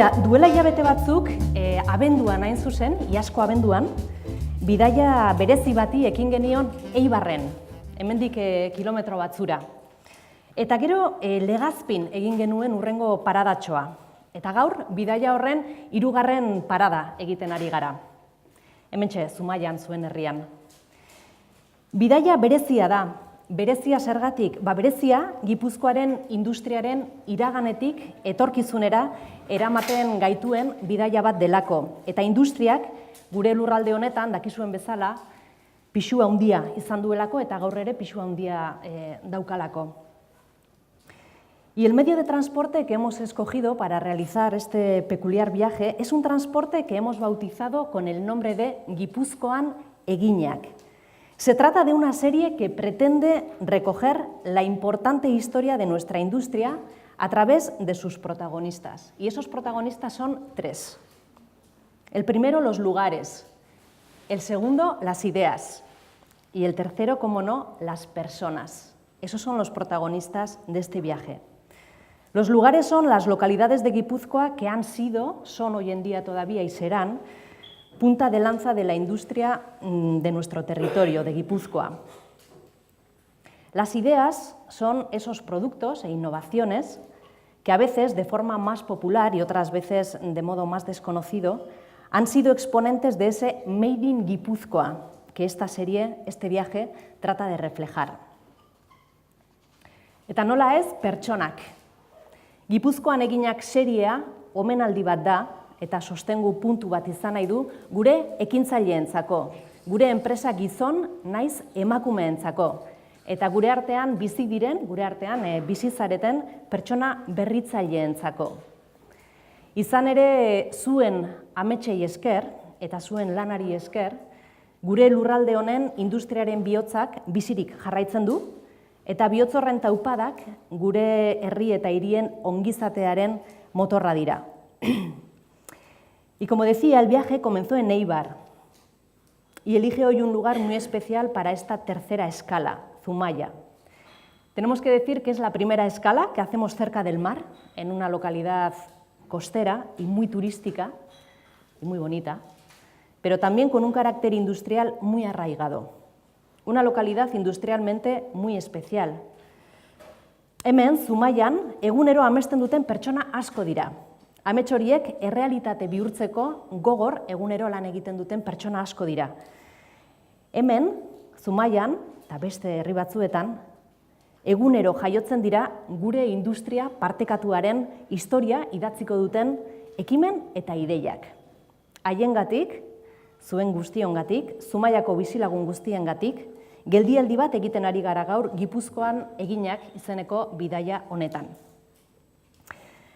Tira, duela hilabete batzuk, abenduan hain zuzen, iazko abenduan, bidaia berezi bati ekin genion Eibarren, hemendik kilometro batzura. Eta gero Legazpin egin genuen hurrengo paradatxoa. Eta gaur, bidaia horren 3. parada egiten ari gara. Hementxe, Zumaian, zuen herrian. Bidaia berezia da. Berezia zergatik? Berezia Gipuzkoaren industriaren iraganetik etorkizunera eramaten gaituen bidaia bat delako. Eta industriak gure lurralde honetan, dakizuen bezala, pisu handia izan duelako eta gaur ere pisu handia daukalako. Y el medio de transporte que hemos escogido para realizar este peculiar viaje es un transporte que hemos bautizado con el nombre de Gipuzkoan Eginak. Se trata de una serie que pretende recoger la importante historia de nuestra industria a través de sus protagonistas. Y esos protagonistas son 3. El primero, los lugares. El segundo, las ideas. Y el tercero, como no, las personas. Esos son los protagonistas de este viaje. Los lugares son las localidades de Guipúzcoa que han sido, son hoy en día todavía y serán, punta de lanza de la industria de nuestro territorio, de Guipúzcoa. Las ideas son esos productos e innovaciones que a veces de forma más popular y otras veces de modo más desconocido han sido exponentes de ese Made in Guipúzcoa que esta serie, este viaje, trata de reflejar. Eta nola ez, pertsonak. Gipuzkoan Eginak seriea omenaldi bat da, eta sostengu puntu bat izan nahi du, gure ekintzaileentzako, gure enpresa gizon naiz emakumeentzako, eta gure artean bizi diren, gure artean bizi zareten pertsona berritzaileentzako. Izan ere zuen ametsei esker, eta zuen lanari esker, gure lurralde honen industriaren bihotzak bizirik jarraitzen du, eta bihotz horren taupadak gure herri eta hirien ongizatearen motorra dira. Y como decía, el viaje comenzó en Eibar y elige hoy un lugar muy especial para esta tercera escala, Zumaia. Tenemos que decir que es la primera escala que hacemos cerca del mar, en una localidad costera y muy turística y muy bonita, pero también con un carácter industrial muy arraigado. Una localidad industrialmente muy especial. Hemen, Zumaian, egunero amesten duten pertsona asko dira. Amets horiek errealitate bihurtzeko gogor egunero lan egiten duten pertsona asko dira. Hemen, Zumaian, eta beste herri batzuetan, egunero jaiotzen dira gure industria partekatuaren historia idatziko duten ekimen eta ideiak. Haiengatik, zuen guztiongatik, Zumaiako bizilagun guztiengatik, geldialdi bat egiten ari gara gaur Gipuzkoan Eginak izeneko bidaia honetan.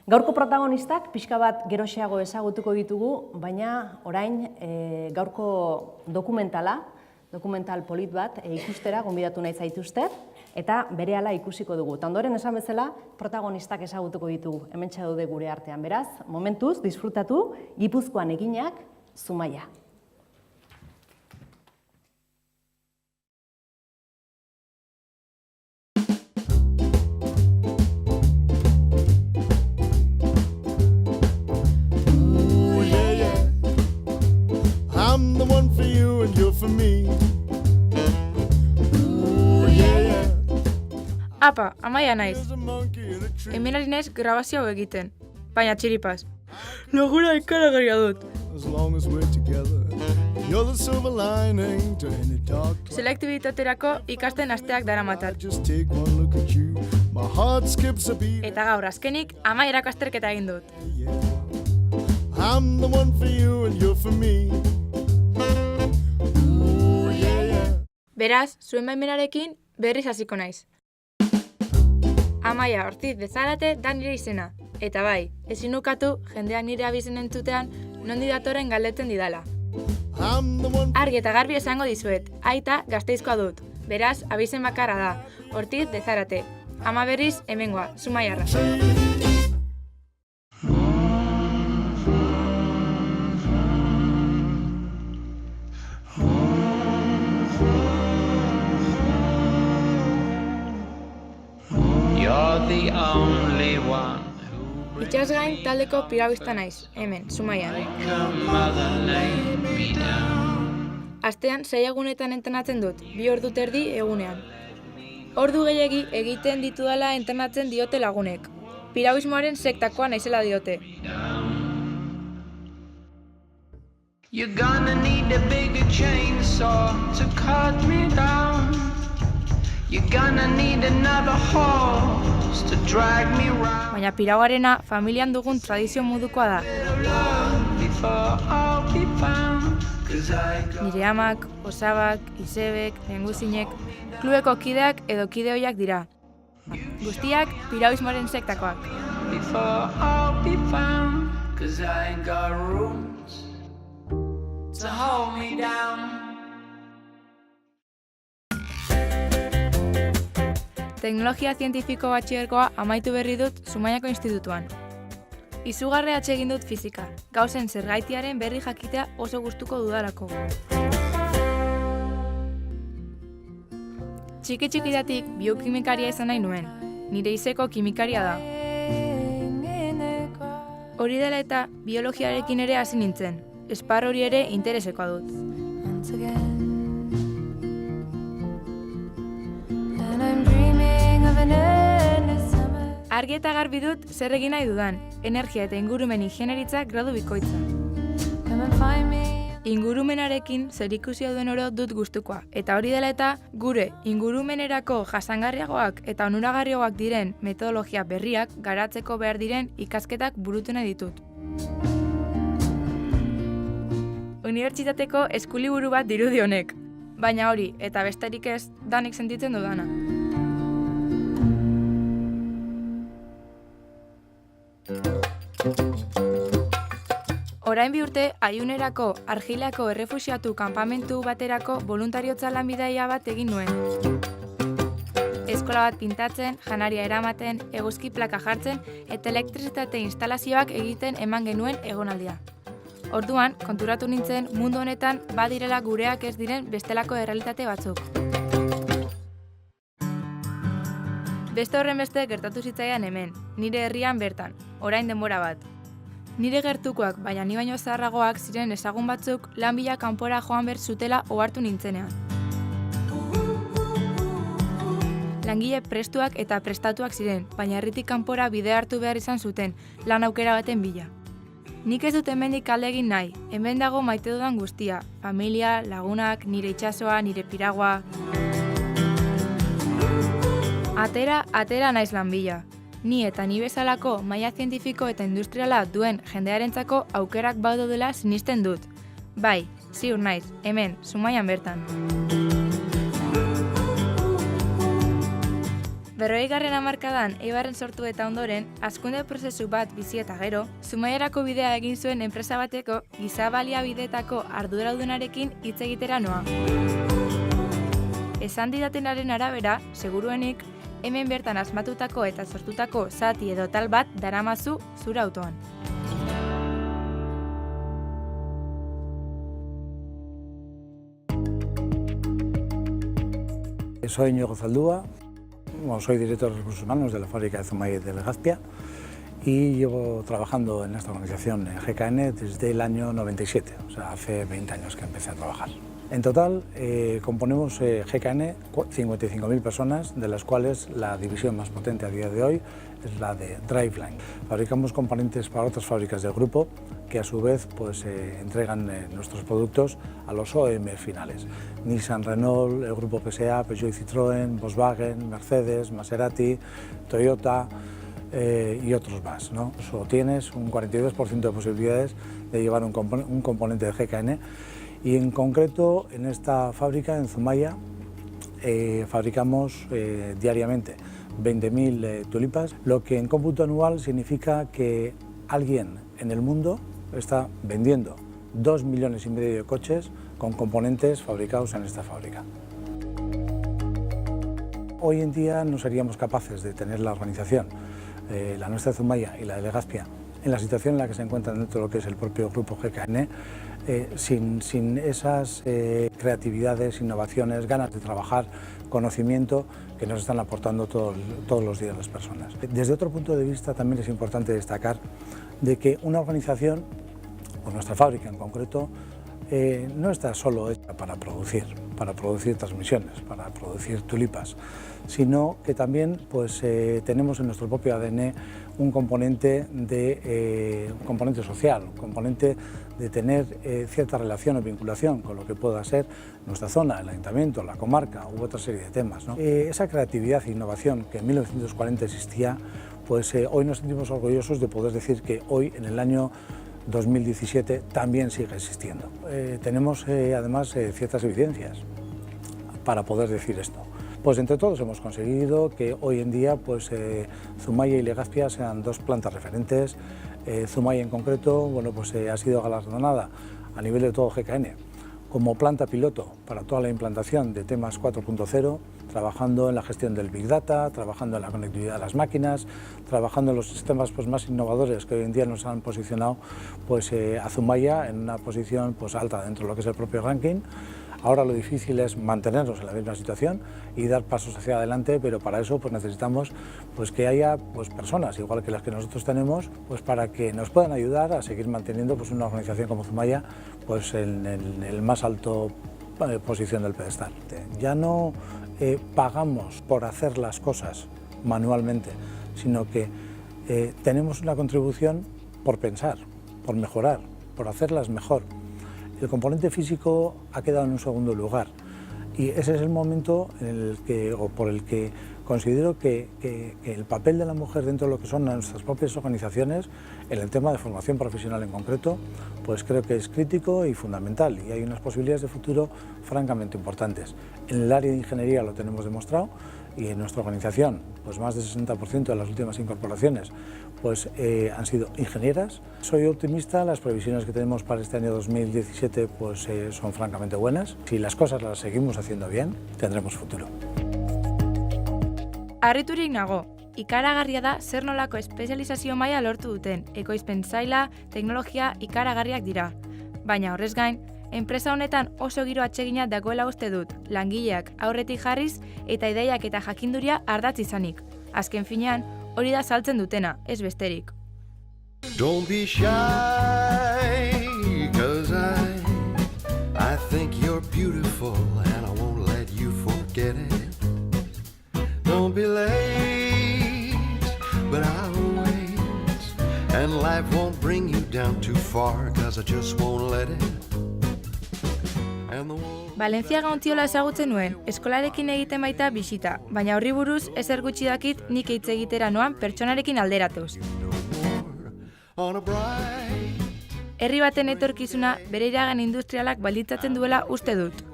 Gaurko protagonistak pixka bat geroxeago ezagutuko ditugu, baina orain gaurko dokumental polit bat ikustera gonbidatu nahi zaituztet, eta berehala ikusiko dugu. Ta ondoren esan bezala, protagonistak ezagutuko ditugu, hementxe daude gure artean. Beraz, momentuz, disfrutatu, Gipuzkoan Eginak, Zumaia. Apa, Amaia naiz. Hemen ari naiz grabazio hau egiten, baina txiripaz. Logura ikaragarria dut. Selektibitaterako ikasten asteak daramatat. Eta gaur azkenik Amaia erakasterketa egin dut. Beraz, zuen baimenarekin berriz hasiko naiz. Amaia Ortiz de Zarate da nire izena. Eta bai, ezin ukatu jendeak nire abizen entzutean nondi datorren galdetzen didala. Argi eta garbi esango dizuet, aita Gasteizkoa dut. Beraz, abizen bakarra da, Ortiz de Zarate. Ama berriz, hemengoa, Zumaiarra. You're the only one who Itsasgain taldeko piragüista naiz, hemen, Zumaian. Astean 6 egunetan entrenatzen dut, 2 ordu terdi egunean. Ordu gehiegi egiten ditudala entrenatzen diote lagunek. Piraguismoaren sektakoa naizela diote. You're gonna need a bigger chainsaw to cut me down. You're gonna need another horse to drag me round. Baina piraguarena familian dugun tradizio modukoa da. Before I'll be found. 'Cause I got Nire amak, osabak, izebek, lenguzinek, klubeko kideak edo kide hoiak dira. Guztiak piraguismoaren sektakoak. before I'll be found. 'Cause I ain't got rooms to hold me down. Teknologia zientifiko batxilergoa amaitu berri dut Zumaiako institutuan. Izugarri atsegin dut fizika, gauzen zergaitiaren berri jakitea oso gustuko dudalako. Txiki-txikidatik biokimikaria izan nahi nuen, nire izeko kimikaria da. Hori dela eta biologiarekin ere hasi nintzen, esparru hori ere interesekoa dut. Argi eta garbi dut zer egin nahi dudan, energia eta ingurumen ingeniaritza gradu bikoitza. Ingurumenarekin zerikusia duen oro dut gustukoa, eta hori dela eta gure ingurumenerako jasangarriagoak eta onuragarriagoak diren metodologia berriak garatzeko behar diren ikasketak burutu nahi ditut. Unibertsitateko eskuliburu bat dirudi honek, baina hori eta besterik ez danik sentitzen dudana. Orain bi urte, Aiunerako Argilako errefuxiatu kanpamentu baterako boluntariotza lanbidaia bat egin nuen. Eskola bat pintatzen, janaria eramaten, eguzki plaka jartzen eta elektrizitate instalazioak egiten eman genuen egonaldia. Orduan, konturatu nintzen mundu honetan badirela gureak ez diren bestelako errealitate batzuk. Beste horren beste gertatu zitzaidan hemen, nire herrian bertan, orain denbora bat. Nire gertukoak, baina ni baino zaharragoak ziren ezagun batzuk lan bila kanpora joan behar zutela ohartu nintzenean. Langile prestuak eta prestatuak ziren, baina herritik kanpora bide hartu behar izan zuten, lan aukera baten bila. Nik ez dut hemendik alde egin nahi, hemen dago maite dudan guztia, familia, lagunak, nire itsasoa, nire piragua. Atera naiz lan bila. Ni eta ni bezalako maila zientifiko eta industriala duen jendearentzako aukerak badaudela sinisten dut. Bai, ziur naiz, hemen, Zumaian bertan. 40. hamarkadan Eibarren sortu eta ondoren, hazkunde prozesu bat bizi eta gero, Zumaiarako bidea egin zuen enpresa bateko giza baliabideetako arduradunarekin hitz egitera noa. Esan didatenaren arabera, seguruenik, hemen bertan asmatutako eta sortutako zati edo tal bat daramazu zure autoan. Soy Íñigo Zaldúa, soy director de Recursos Humanos de la fábrica de Zumaya y de Legazpia y llevo trabajando en esta organización GKN desde el año 97, o sea, hace 20 años que empecé a trabajar. En total componemos GKN 55.000 personas, de las cuales la división más potente a día de hoy es la de Driveline. Fabricamos componentes para otras fábricas del grupo que a su vez entregan nuestros productos a los OEM finales. Nissan, Renault, el grupo PSA, Peugeot y Citroën, Volkswagen, Mercedes, Maserati, Toyota y otros más, ¿no? Solo tienes un 42% de posibilidades de llevar un componente de GKN. Y en concreto, en esta fábrica, en Zumaya, fabricamos diariamente 20.000 tulipas, lo que en cómputo anual significa que alguien en el mundo está vendiendo 2,5 millones de coches con componentes fabricados en esta fábrica. Hoy en día no seríamos capaces de tener la organización, la nuestra de Zumaya y la de Legazpia, en la situación en la que se encuentran dentro de lo que es el propio grupo GKN, sin esas creatividades, innovaciones, ganas de trabajar, conocimiento que nos están aportando todos los días las personas. Desde otro punto de vista también es importante destacar de que una organización, o nuestra fábrica en concreto, no está solo hecha para producir transmisiones, para producir tulipas, sino que también pues, tenemos en nuestro propio ADN un componente social, un componente de tener cierta relación o vinculación con lo que pueda ser nuestra zona, el ayuntamiento, la comarca u otra serie de temas, ¿no? Esa creatividad e innovación que en 1940 existía, pues hoy nos sentimos orgullosos de poder decir que hoy, en el año 2017, también sigue existiendo. Tenemos además ciertas evidencias para poder decir esto. Pues entre todos hemos conseguido que hoy en día pues, Zumaya y Legazpia sean dos plantas referentes. Zumaya en concreto bueno, pues, ha sido galardonada a nivel de todo GKN como planta piloto para toda la implantación de temas 4.0, trabajando en la gestión del Big Data, trabajando en la conectividad de las máquinas, trabajando en los sistemas pues, más innovadores que hoy en día nos han posicionado pues, a Zumaya en una posición pues, alta dentro de lo que es el propio ranking. Ahora lo difícil es mantenernos en la misma situación y dar pasos hacia adelante, pero para eso pues, necesitamos pues, que haya pues, personas, igual que las que nosotros tenemos, pues, para que nos puedan ayudar a seguir manteniendo pues, una organización como Zumaya pues, en el más alto posición del pedestal. Ya no pagamos por hacer las cosas manualmente, sino que tenemos una contribución por pensar, por mejorar, por hacerlas mejor. El componente físico ha quedado en un segundo lugar y ese es el momento por el que considero que el papel de la mujer dentro de lo que son nuestras propias organizaciones, en el tema de formación profesional en concreto, pues creo que es crítico y fundamental y hay unas posibilidades de futuro francamente importantes. En el área de ingeniería lo tenemos demostrado y en nuestra organización, pues más del 60% de las últimas incorporaciones pues, han sido ingenieras. Soy optimista, las previsiones que tenemos para este año 2017 pues, son francamente buenas. Si las cosas las seguimos haciendo bien, tendremos futuro. Harriturik nago, ikaragarria da zer nolako espezializazio maila lortu duten, ekoizpen zaila, teknologia ikaragarriak dira. Baina horrez gain, enpresa honetan oso giro atsegina dagoela uste dut, langileak aurretik jarriz eta ideiak eta jakinduria ardatz izanik. Azken finean, hori da saltzen dutena, ez besterik. Don't be shy, 'cause I think you're beautiful and I won't let you forget it. Don't be late, but I'll wait, and life won't bring you down too far, 'cause I just won't let it. Valentziaga Ontziola ezagutzen nuen, eskolarekin egiten baita bisita, baina horri buruz ezer gutxi dakit nik hitz egitera noan pertsonarekin alderatuz. Herri baten etorkizuna bere iragan industrialak baldintzatzen duela uste dut.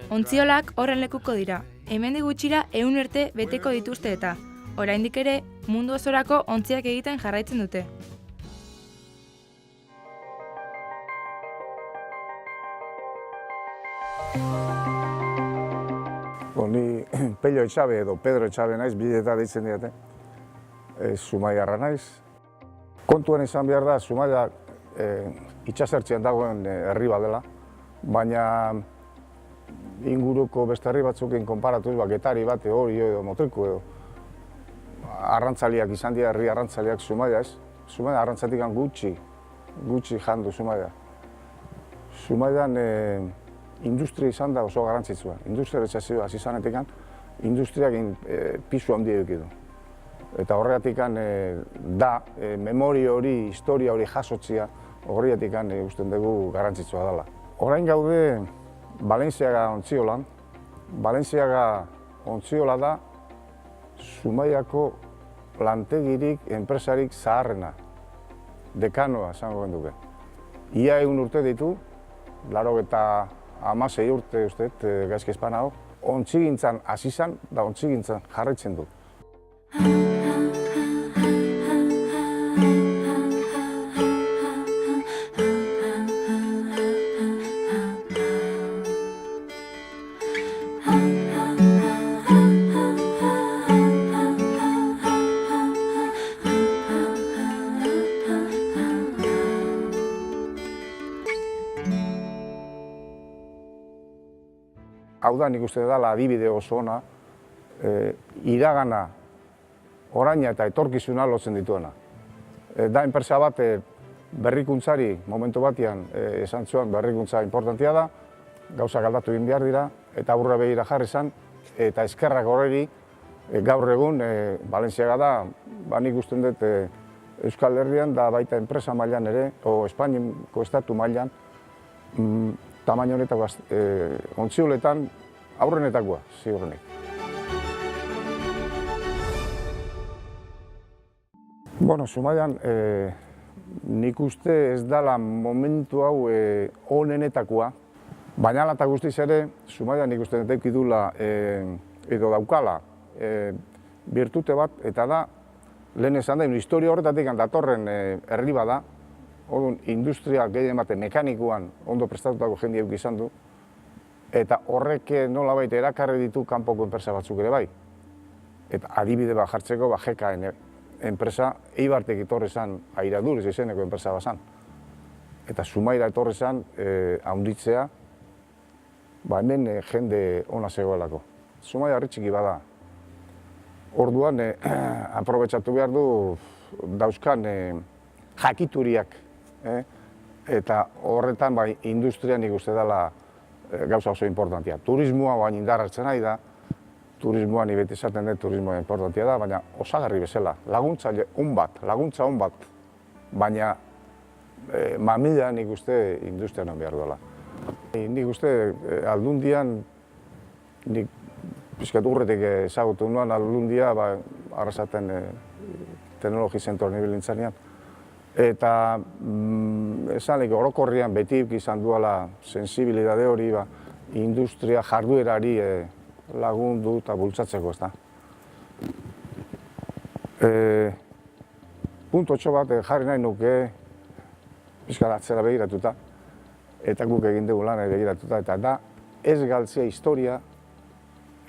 Ontziolak horren lekuko dira, hemendik gutxira 100 urte beteko dituzte eta, oraindik ere mundu osorako ontziak egiten jarraitzen dute. Ni Pello Etxabe edo Pedro Etxabe naiz, bideeta deitzen diate, Zumaiarra naiz. Kontuan izan behar da, Zumaia itxasertzean dagoen herri bat dela, baina inguruko beste herri batzukin konparatuz, Getari bat, Orio edo Motriko edo arrantzaliak izan dira, herri arrantzaliak Zumaia ez. Zumaia arrantzatik gutxi jandu Zumaia. Zumaian industria izan da oso garrantzitsua. Industrializazioa hasi zanetik industriak pisu handia eduki du. Eta horregatik da memoria hori, historia hori jasotzea, horregatik usten dugu garrantzitsua dela. Orain gaude Valentziaga Ontziolan. Valentziaga Ontziola da Zumaiako lantegirik, enpresarik zaharrena. Dekanoa, esango genduke. Ia 100 urte ditu, 96 urte usteet, gaizki espanago, ontzigintzan hasi zan, da ontzigintzan jarraitzen du. hau da nik uste dela adibide oso ona, iragana, oraina eta etorkizuna lotzen dituena. Da enpresa bat berrikuntzari momentu batean esan zuen berrikuntza importantia da, gauzak aldatu egin behar dira, eta aurra begira jarri zen, eta eskerrak horreri gaur egun Valentziaga da, nik usten dut Euskal Herrian da baita enpresa mailan ere, o Espainiako estatu mailan, tamaino honetako ontzioletan aurrenetakoa, ziurrenik. Bueno, Zumaian, nik uste ez dela momentu hau onenetakoa, baina ala eta guztiz ere, Zumaian nik uste dut dula edo daukala birtute bat, eta da, lehen esan da, historia horretatik datorren herri bada, orduan industria gehien bate mekanikoan ondo prestatutako jende eduki izan du, eta horrek nolabait erakarri ditu kanpoko enpresa batzuk ere bai. Eta adibide bat jartzeko, GKN enpresa Eibartek etorri zen Airadurez izeneko enpresa bat zen. Eta Zumaira etorri zen handitzea, hemen jende ona zegoelako. Zumaia herri txiki bada. Orduan, aprobetxatu behar du dauzkan jakituriak. Eta horretan, industria nik uste dela gauza oso importantia. Turismoa baina indar hartzen nahi da, turismoa ni beti esaten dut turismoa importantia da, baina osagarri bezala, laguntza on bat, baina mamila nik uste industria non behar duela. Nik uste Aldundian, nik pixkat urretik ezagutu nuen Aldundia, arrasaten teknologi zentroan nibil nintzanean. Eta esanik orokorrian beti izan duela sensibilidade hori industria jarduerari lagundu eta bultzatzeko, ezta. Puntotxo bat jarri nahi nuke pixkat atzera begiratuta, eta guk egin dugu lan begiratuta, eta da ez galtzea historia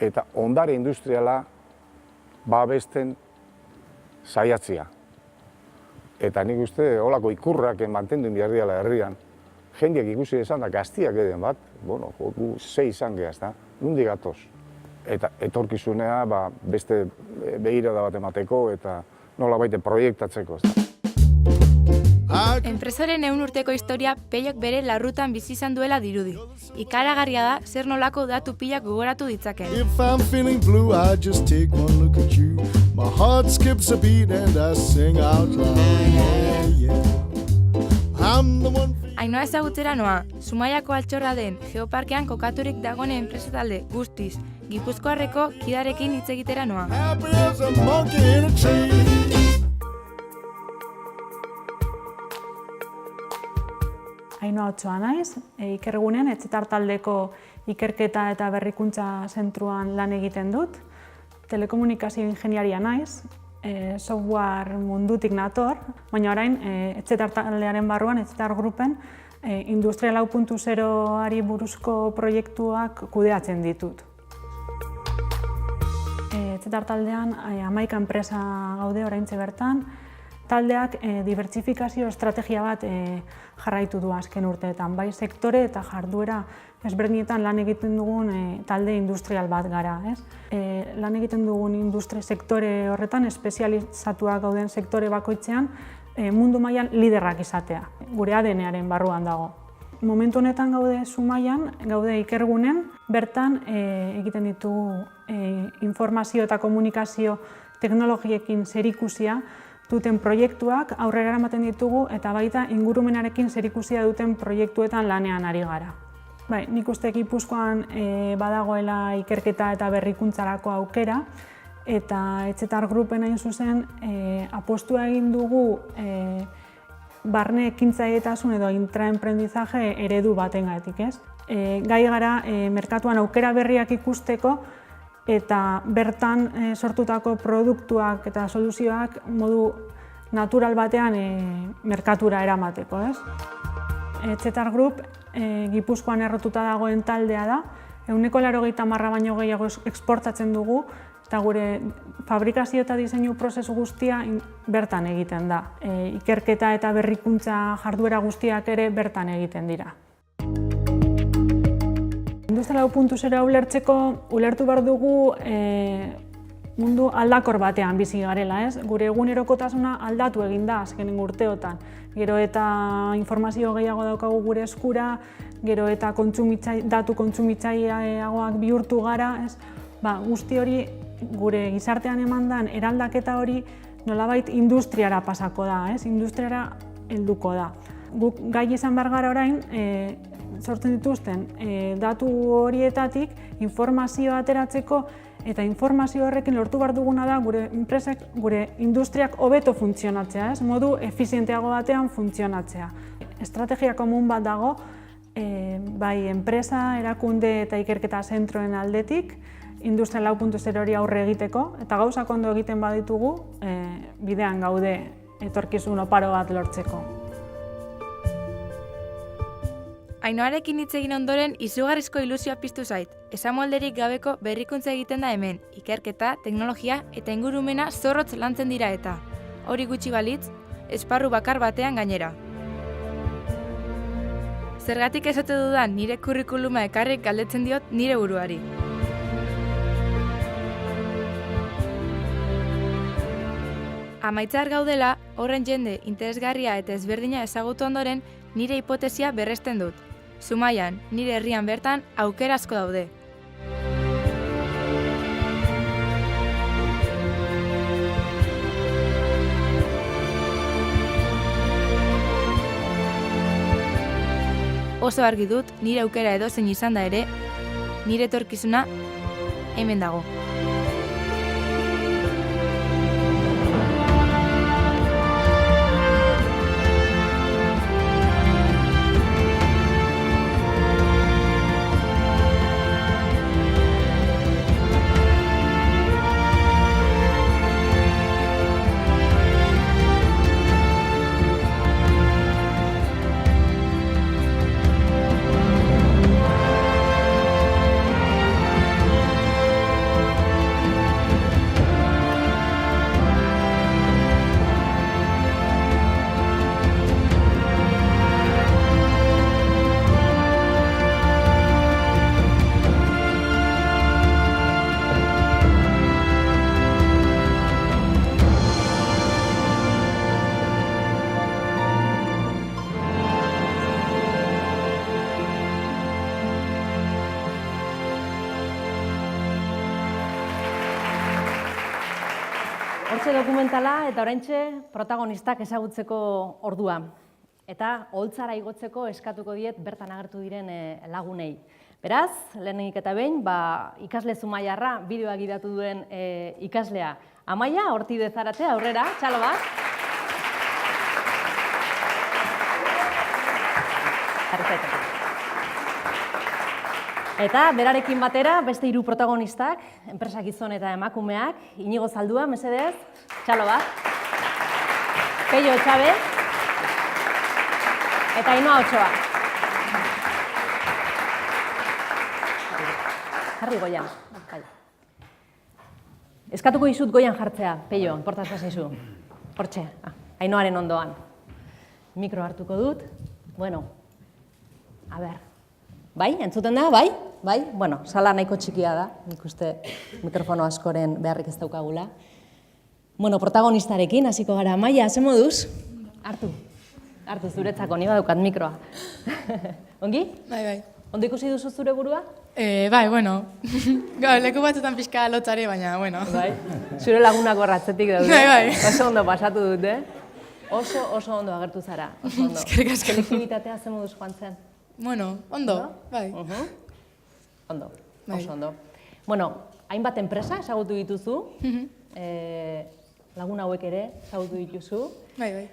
eta ondare industriala babesten saiatzea. Eta nik uste holako ikurrak mantendu behar dira herrian. Jendeak ikusi izan da gaztiak eden bat, gu zei izan geha, ezta, nundi gatoz. Eta etorkizunea beste begirada bat emateko eta nola baite proiektatzeko, ezta. Enpresaren 100 urteko historia Peiok bere larrutan bizi izan duela dirudi. Ikaragarria da zer nolako datu pilak gogoratu ditzaken. If I'm feeling blue, I just take one look at you. My heart skips a beat and I sing out loud. Yeah, yeah. I'm the one. Ainhoa ezagutzera noa, Zumaiako altxorra den geoparkean kokaturik dagoen enpresa talde guztiz, Gipuzkoarreko kidarekin hitz egitera noa. Happy as a monkey in a tree. Ainhoa Otsoa naiz, Ikergunen Etxetar taldeko ikerketa eta berrikuntza zentruan lan egiten dut. Telekomunikazio ingeniaria naiz, software mundutik nator, baina orain Etxetar taldearen barruan, Etxetar Grupen, Industria 4.0-ari buruzko proiektuak kudeatzen ditut. Etxetar taldean 11 enpresa gaude oraintxe bertan, taldeak dibertsifikazio estrategia bat jarraitu du azken urteetan, bai sektore eta jarduera ezberdinetan lan egiten dugun talde industrial bat gara. Lan egiten dugun industria sektore horretan, espezializatuak gauden sektore bakoitzean, mundu mailan liderrak izatea, gure ADN-aren barruan dago. Momentu honetan gaude Zumaian, gaude Ikergunen, bertan egiten ditugu informazio eta komunikazio teknologiekin zerikusia duten proiektuak aurrera eramaten ditugu eta baita ingurumenarekin zerikusia duten proiektuetan lanean ari gara. Nik uste Gipuzkoan badagoela ikerketa eta berrikuntzarako aukera eta Etxetar Grupen hain zuzen apostua egin dugu barne ekintzailetasun edo intraemprendizaje eredu batengatik, ez? Gai gara merkatuan aukera berriak ikusteko eta bertan sortutako produktuak eta soluzioak modu natural batean merkatura eramateko, ez? Etxetar Group Gipuzkoan errotuta dagoen taldea da, 80% baino gehiago eksportatzen dugu eta gure fabrikazio eta diseinu prozesu guztia bertan egiten da. Ikerketa eta berrikuntza jarduera guztiak ere bertan egiten dira. industria 4.0 ulertu behar dugu mundu aldakor batean bizi garela, ez? Gure egunerokotasuna aldatu egin da azkenengo urteotan. Gero eta informazio gehiago daukagu gure eskura, gero eta datu kontsumitzaileagoak bihurtu gara, ez? Guzti hori gure gizartean emandan eraldaketa hori nolabait industriara pasako da, ez? Industriara helduko da. Guk gai izan behar gara orain, sortzen dituzten datu horietatik informazioa ateratzeko eta informazio horrekin lortu behar duguna da gure enpresek, gure industriak hobeto funtzionatzea, ez? Modu efizienteago batean funtzionatzea. Estrategia komun bat dago, bai enpresa, erakunde eta ikerketa zentroen aldetik, industria 4.0 hori aurre egiteko, eta gauzak ondo egiten baditugu, bidean gaude etorkizun oparo bat lortzeko. Ainoarekin hitz egin ondoren izugarrizko ilusioa piztu zait. Esamolderik gabeko berrikuntza egiten da hemen, ikerketa, teknologia eta ingurumena zorrotz lantzen dira eta. Hori gutxi balitz, esparru bakar batean gainera. Zergatik esate dudan nire kurrikuluma ekarrik galdetzen diot nire buruari. Amaitzear gaudela, horren jende interesgarria eta ezberdina ezagutu ondoren nire hipotesia berresten dut. Zumaian, nire herrian bertan, aukera asko daude. Oso argi dut, nire aukera edozein izan da ere, nire etorkizuna hemen dago. Hortxe dokumentala eta oraintxe protagonistak ezagutzeko ordua. Eta oholtzara igotzeko eskatuko diet bertan agertu diren lagunei. Beraz, lehenik eta behin, ikasle zumaiarra bideoa gidatu duen ikaslea. Amaia, Ortide Zarate, aurrera, txalo bat. Eta berarekin batera, beste 3 protagonistak, enpresa gizon eta emakumeak, Inigo Zaldua, mesedez, txalo bat. Peio Etxabe, eta Ainhoa Otsoa. Jarri goian. Eskatuko dizut goian jartzea, Peio, inportazioa zaizu. Hortxe, Ainhoaren ondoan. Mikro hartuko dut. Bueno, a ber. Bai, entzuten da, bai? Bai? Bueno, sala nahiko txikia da, nik uste mikrofono askoren beharrik ez daukagula. Bueno, protagonistarekin, hasiko gara. Amaia, ze moduz? Hartu zuretzako, ni badaukat mikroa. Ongi? Bai. Ondo ikusi duzu zure burua? Bai, bueno. Leku batzutan pixka lotzari, baina, bueno. Bai. Zure lagunak horratzetik daude. Bai. Oso ondo pasatu dute. Oso ondo agertu zara. Oso ondo. Eskerrik asko. Selektibitatea ze moduz joan zen? Bueno, ondo, bai. Ondo, oso ondo. Bueno, hainbat enpresa ezagutu dituzu, lagun hauek ere ezagutu dituzu. Bai.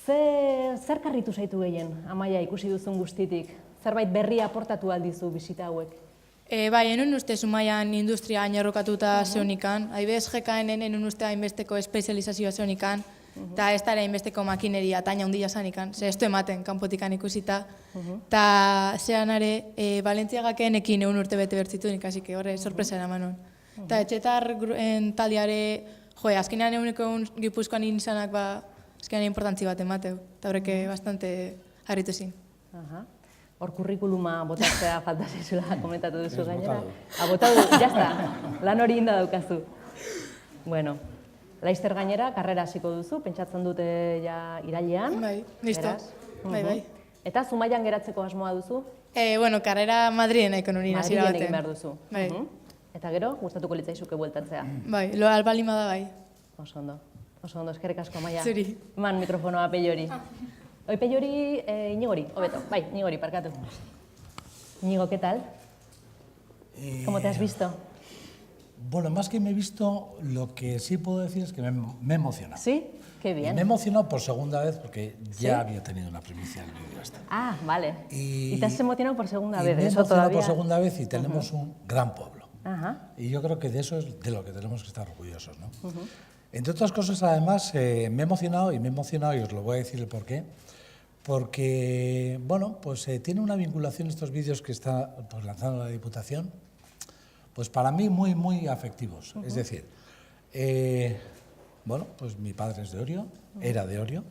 Zer karritu zaitu gehien, Amaia, ikusi duzun guztitik? Zerbait berria aportatu aldizu bisita hauek? Bai, enun uste Zumaian industria ainerrokatuta zeonikan, haibez GKN-en enun uste hainbesteko espezializazioa zeonikan, eta ez dara hainbesteko makineria taina hundila zanikan, ze ez du ematen kanpotikan ikusita, eta zean are, Valentziagakenekin egun urte bete bertzitu nik, hasik horre sorpresa eraman hon. Eta etxetar taldeare, azkenean eguneko egun Gipuzkoan izanak, azkenean importantzi bat emateu, eta horreke bastante harritu zin. Hor kurrikuluma botatzea falta zaizula komentatu duzu Ez, gainera. botadu. Botadu, jazta, lan hori inda daukazu. Bueno, Laster gainera, karrera hasiko duzu, pentsatzen dute ja irailean. Bai, listo. Beraz, Bai, bai. Eta Zumaian geratzeko asmoa duzu? Bueno, karrera Madriden nahiko nuri hasiera Madrilen baten. egin behar duzu. Bai. Eta gero, gustatuko litzaizuke bueltatzea. Bai, lo albalima da bai. Oso ondo, eskerrik asko, Amaia. Zuri. Eman mikrofonoa Pellori. Oi, Pellori, Iñigori, hobeto. Bai, Iñigori, parkatu. Iñigo, ¿qué tal? ¿Cómo te has visto? Bueno, más que me he visto, lo que sí puedo decir es que me he emocionado. ¿Sí? Qué Y me he bien. emocionado por segunda vez porque ¿Sí? ya había tenido una primicia del vídeo este. Ah, vale. Y te has emocionado por segunda Y vez, me he eso emocionado todavía. por segunda vez y tenemos un gran pueblo. Ajá. Y yo creo que de eso es de lo que tenemos que estar orgullosos, ¿no? Entre otras cosas, además, me he emocionado y os lo voy a decir el porqué. Porque, bueno, pues tiene una vinculación estos vídeos que está pues, lanzando la Diputación, pues para mí muy, muy afectivos. Es decir, bueno, pues mi padre es de Orio, era de Orio,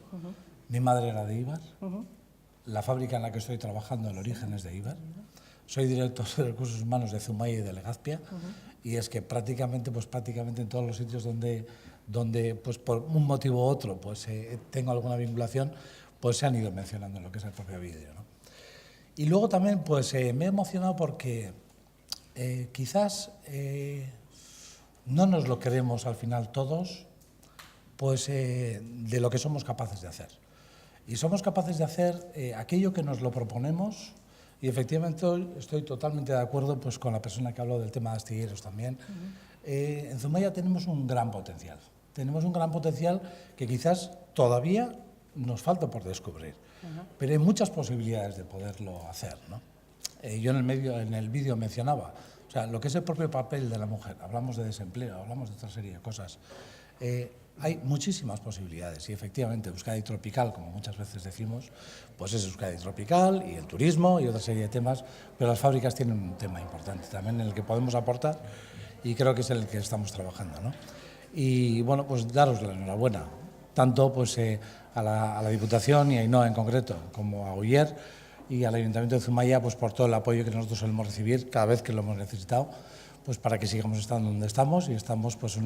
mi madre era de Ibar, la fábrica en la que estoy trabajando, el origen es de Ibar, soy director de Recursos Humanos de Zumaya y de Legazpia, y es que prácticamente en todos los sitios donde pues por un motivo u otro pues tengo alguna vinculación, pues se han ido mencionando en lo que es el propio vídeo, ¿no? Y luego también pues me he emocionado porque quizás no nos lo creemos al final todos, pues de lo que somos capaces de hacer. Y somos capaces de hacer aquello que nos lo proponemos. Y efectivamente estoy totalmente de acuerdo pues, con la persona que habló del tema de astilleros también. En Zumaya tenemos un gran potencial. Tenemos un gran potencial que quizás todavía nos falta por descubrir. Pero hay muchas posibilidades de poderlo hacer, ¿no? Yo en el vídeo mencionaba, o sea, lo que es el propio papel de la mujer. Hablamos de desempleo, hablamos de otra serie de cosas. Hay muchísimas posibilidades y efectivamente Euskadi Tropical, como muchas veces decimos, pues es Euskadi Tropical y el turismo y otra serie de temas, pero las fábricas tienen un tema importante también en el que podemos aportar y creo que es en el que estamos trabajando, ¿no? Y bueno, pues daros la enhorabuena, tanto pues a la Diputación y a Ainhoa en concreto, como a Oyer y al Ayuntamiento de Zumaya, pues por todo el apoyo que nosotros solemos recibir cada vez que lo hemos necesitado, pues para que sigamos estando donde estamos y estamos pues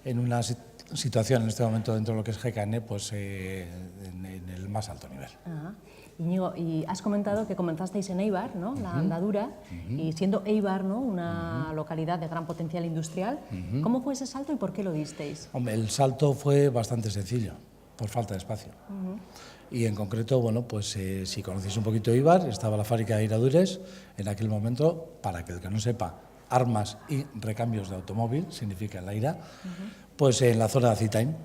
en una situación en este momento dentro de lo que es GKN, pues en el más alto nivel. Ajá. Iñigo, y has comentado que comenzasteis en Eibar, ¿no? La andadura, y siendo Eibar, ¿no? Una localidad de gran potencial industrial, ¿cómo fue ese salto y por qué lo disteis? Hombre, el salto fue bastante sencillo, por falta de espacio. Y en concreto, bueno, pues si conocéis un poquito Eibar, estaba la fábrica de Iradures en aquel momento, para que el que no sepa, armas y recambios de automóvil, significa la IRA, pues en la zona de Azitain.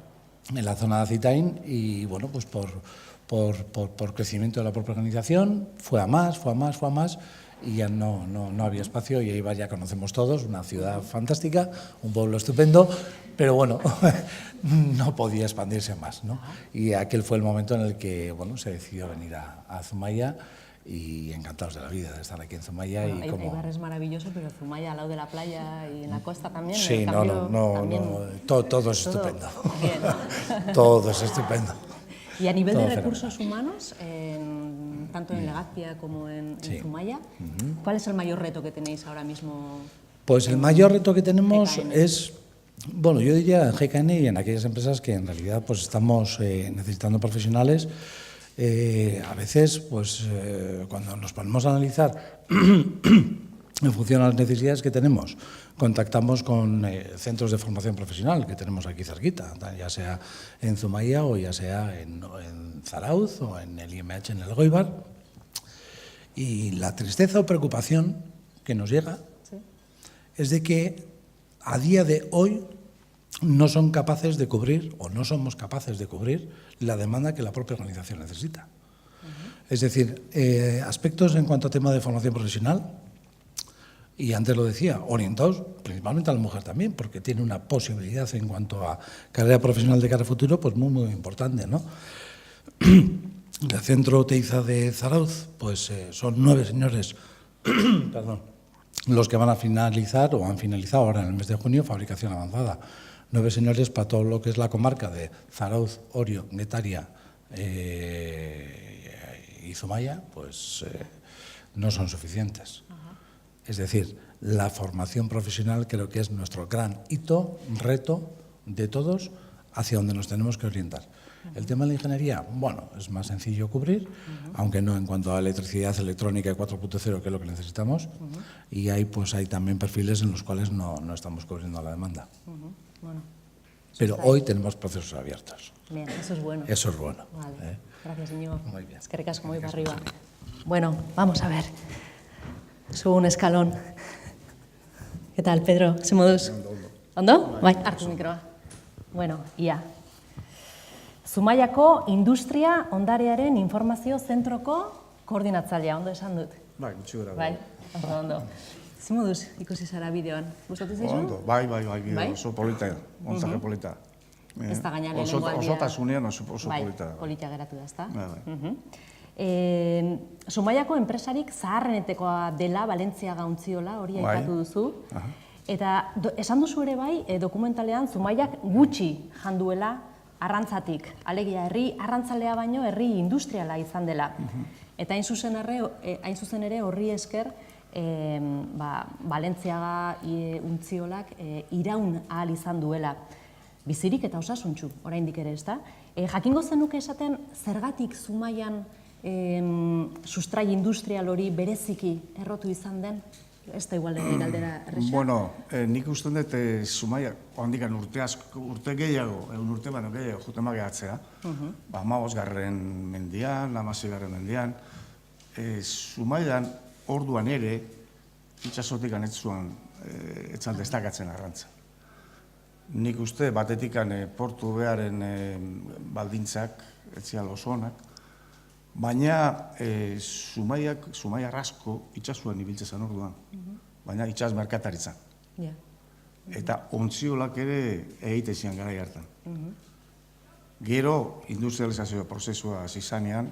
En la zona de Azitain y bueno, pues por crecimiento de la propia organización, fue a más y ya no había espacio y Eibar ya conocemos todos, una ciudad fantástica, un pueblo estupendo, pero bueno, no podía expandirse más, ¿no? Y aquel fue el momento en el que bueno, se decidió venir a Zumaya y encantados de la vida de estar aquí en Zumaya. Bueno, y como... Eibar es maravilloso, pero Zumaya al lado de la playa y en la costa también. Sí, el cambio todo es estupendo. Bien. Todo es estupendo. Y a nivel Todo de recursos humanos, tanto en Legazpia como en Sí. Zumaya, ¿cuál es el mayor reto que tenéis ahora mismo? Pues el mayor reto que tenemos GKN. es, bueno, yo diría en GKN y en aquellas empresas que en realidad pues estamos necesitando profesionales. A veces, pues cuando nos ponemos a analizar en función a las necesidades que tenemos, contactamos con centros de formación profesional que tenemos aquí cerquita, ya sea en Zumaya o ya sea en Zarauz o en el IMH en el Elgoibar. Y la tristeza o preocupación que nos llega es de que a día de hoy no son capaces de cubrir o no somos capaces de cubrir la demanda que la propia organización necesita. Es decir, aspectos en cuanto a tema de formación profesional, y antes lo decía, orientados principalmente a la mujer también, porque tiene una posibilidad en cuanto a carrera profesional de cara al futuro, pues muy, muy importante, ¿no? El centro Teiza de Zarauz, pues son 9 señores, perdón, los que van a finalizar o han finalizado ahora en el mes de junio fabricación avanzada. 9 señores para todo lo que es la comarca de Zarauz, Orio, Getaria y Zumaya, pues no son suficientes. Es decir, la formación profesional creo que es nuestro gran hito, reto de todos hacia donde nos tenemos que orientar. El tema de la ingeniería, bueno, es más sencillo cubrir, aunque no en cuanto a electricidad, electrónica y 4.0, que es lo que necesitamos, y hay también perfiles en los cuales no estamos cubriendo la demanda. Bueno, pero hoy tenemos procesos abiertos. bien, eso es bueno. Eso es bueno. Vale. Gracias, Íñigo. Muy bien. Es que recasco muy para arriba. Bueno, vamos a ver. Subo un escalón. ¿Qué tal, Pedro? ¿Se moduz? Ondo? Bai, hartu mikroa. Bueno, ia. Zumaiako Industria Ondarearen Informazio Zentroko koordinatzailea, ondo esan dut? Bai, gutxi gara. Bai, ondo. Ze moduz ikusi zara bideoan? Gustatu zaizu? Ondo, bai, bideo oso polita, ontzake polita. Ez da gaina lehenengo aldia. Osotasunean oso polita. Bai, polita geratu da, ezta? Bai. Zumaiako enpresarik zaharrenetekoa dela Valentziaga untziola, hori aipatu duzu. Eta esan duzu ere bai, dokumentalean Zumaiak gutxi janduela arrantzatik. Alegia, herri arrantzalea baino herri industriala izan dela. Eta hain zuzen ere horri esker Valentziaga untziolak iraun ahal izan duela. Bizirik eta osasuntsu, oraindik ere, ezta? Jakingo zenuke esaten zergatik Zumaian sustrai industrial hori bereziki errotu izan den? Ez da igual galdera erresa? Bueno, nik usten dut Zumaia, handikan urte gehiago, urte baino gehiago, juten gehatzea. 15. mendian, 16. mendian. Zumaian orduan ere, itxasotik etzan destakatzen arrantza. Nik uste batetikan portu beharen baldintzak, etzial oso onak, baina Zumaiar asko itxasuan ibiltzen zen orduan, baina itxas merkataritzan. Eta ontziolak ere egite zian garai hartan. Gero, industrializazio prozesua zizanean,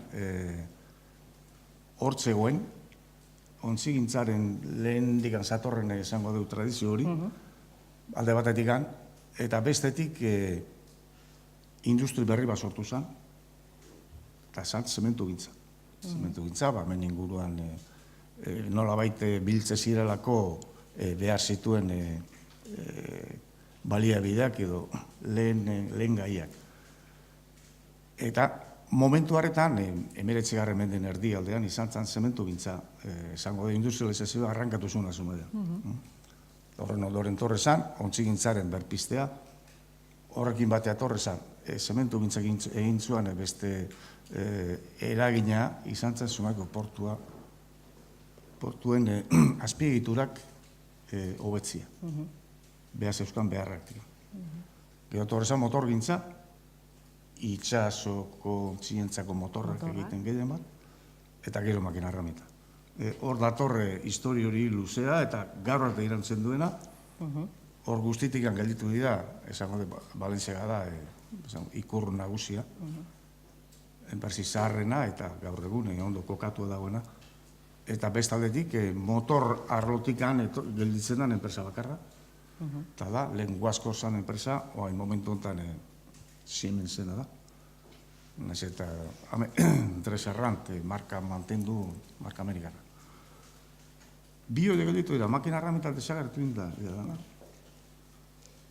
hortzegoen, ontzigintzaren lehen digan zatorren esango dugu tradizio hori, alde batetikan, eta bestetik industri berri bat sortu zen, eta zan zementu gintza. Zementu gintza, hemen inguruan nolabait biltze zirelako behar zituen baliabideak edo lehen gaiak. Eta momentu harretan, 19. menden erdialdean izan zen zementu gintza, esango da industrializazioa arrankatu zuen Zumaian. Horren ondoren torre zan, ontzigintzaren berpistea, horrekin batea torre zan, zementu gintzak egin zuen beste eragina izan zen Zumaiako portuen azpiegiturak hobetzia, behar zeuzkan beharrak. Gero torre zan motor gintza, itxasoko ontzigintzako motorrak egiten gehien bat, eta gero makina erramita. Hor datorre histori hori luzea eta gaur arte irantzen duena, hor guztitik gelditu dira, esango Valentziaga da, ikur nagusia, enpresi zaharrena eta gaur egun ondo kokatu dagoena, eta bestaldetik motor arlotikan gelditzen den enpresa bakarra, eta da, lehen guazko zan enpresa, oain momentu honetan Siemensena da. Naiz eta Dresserrant marka mantendu, marka amerikana. Bi hori gelditu dira, makina erramitak desagertu da.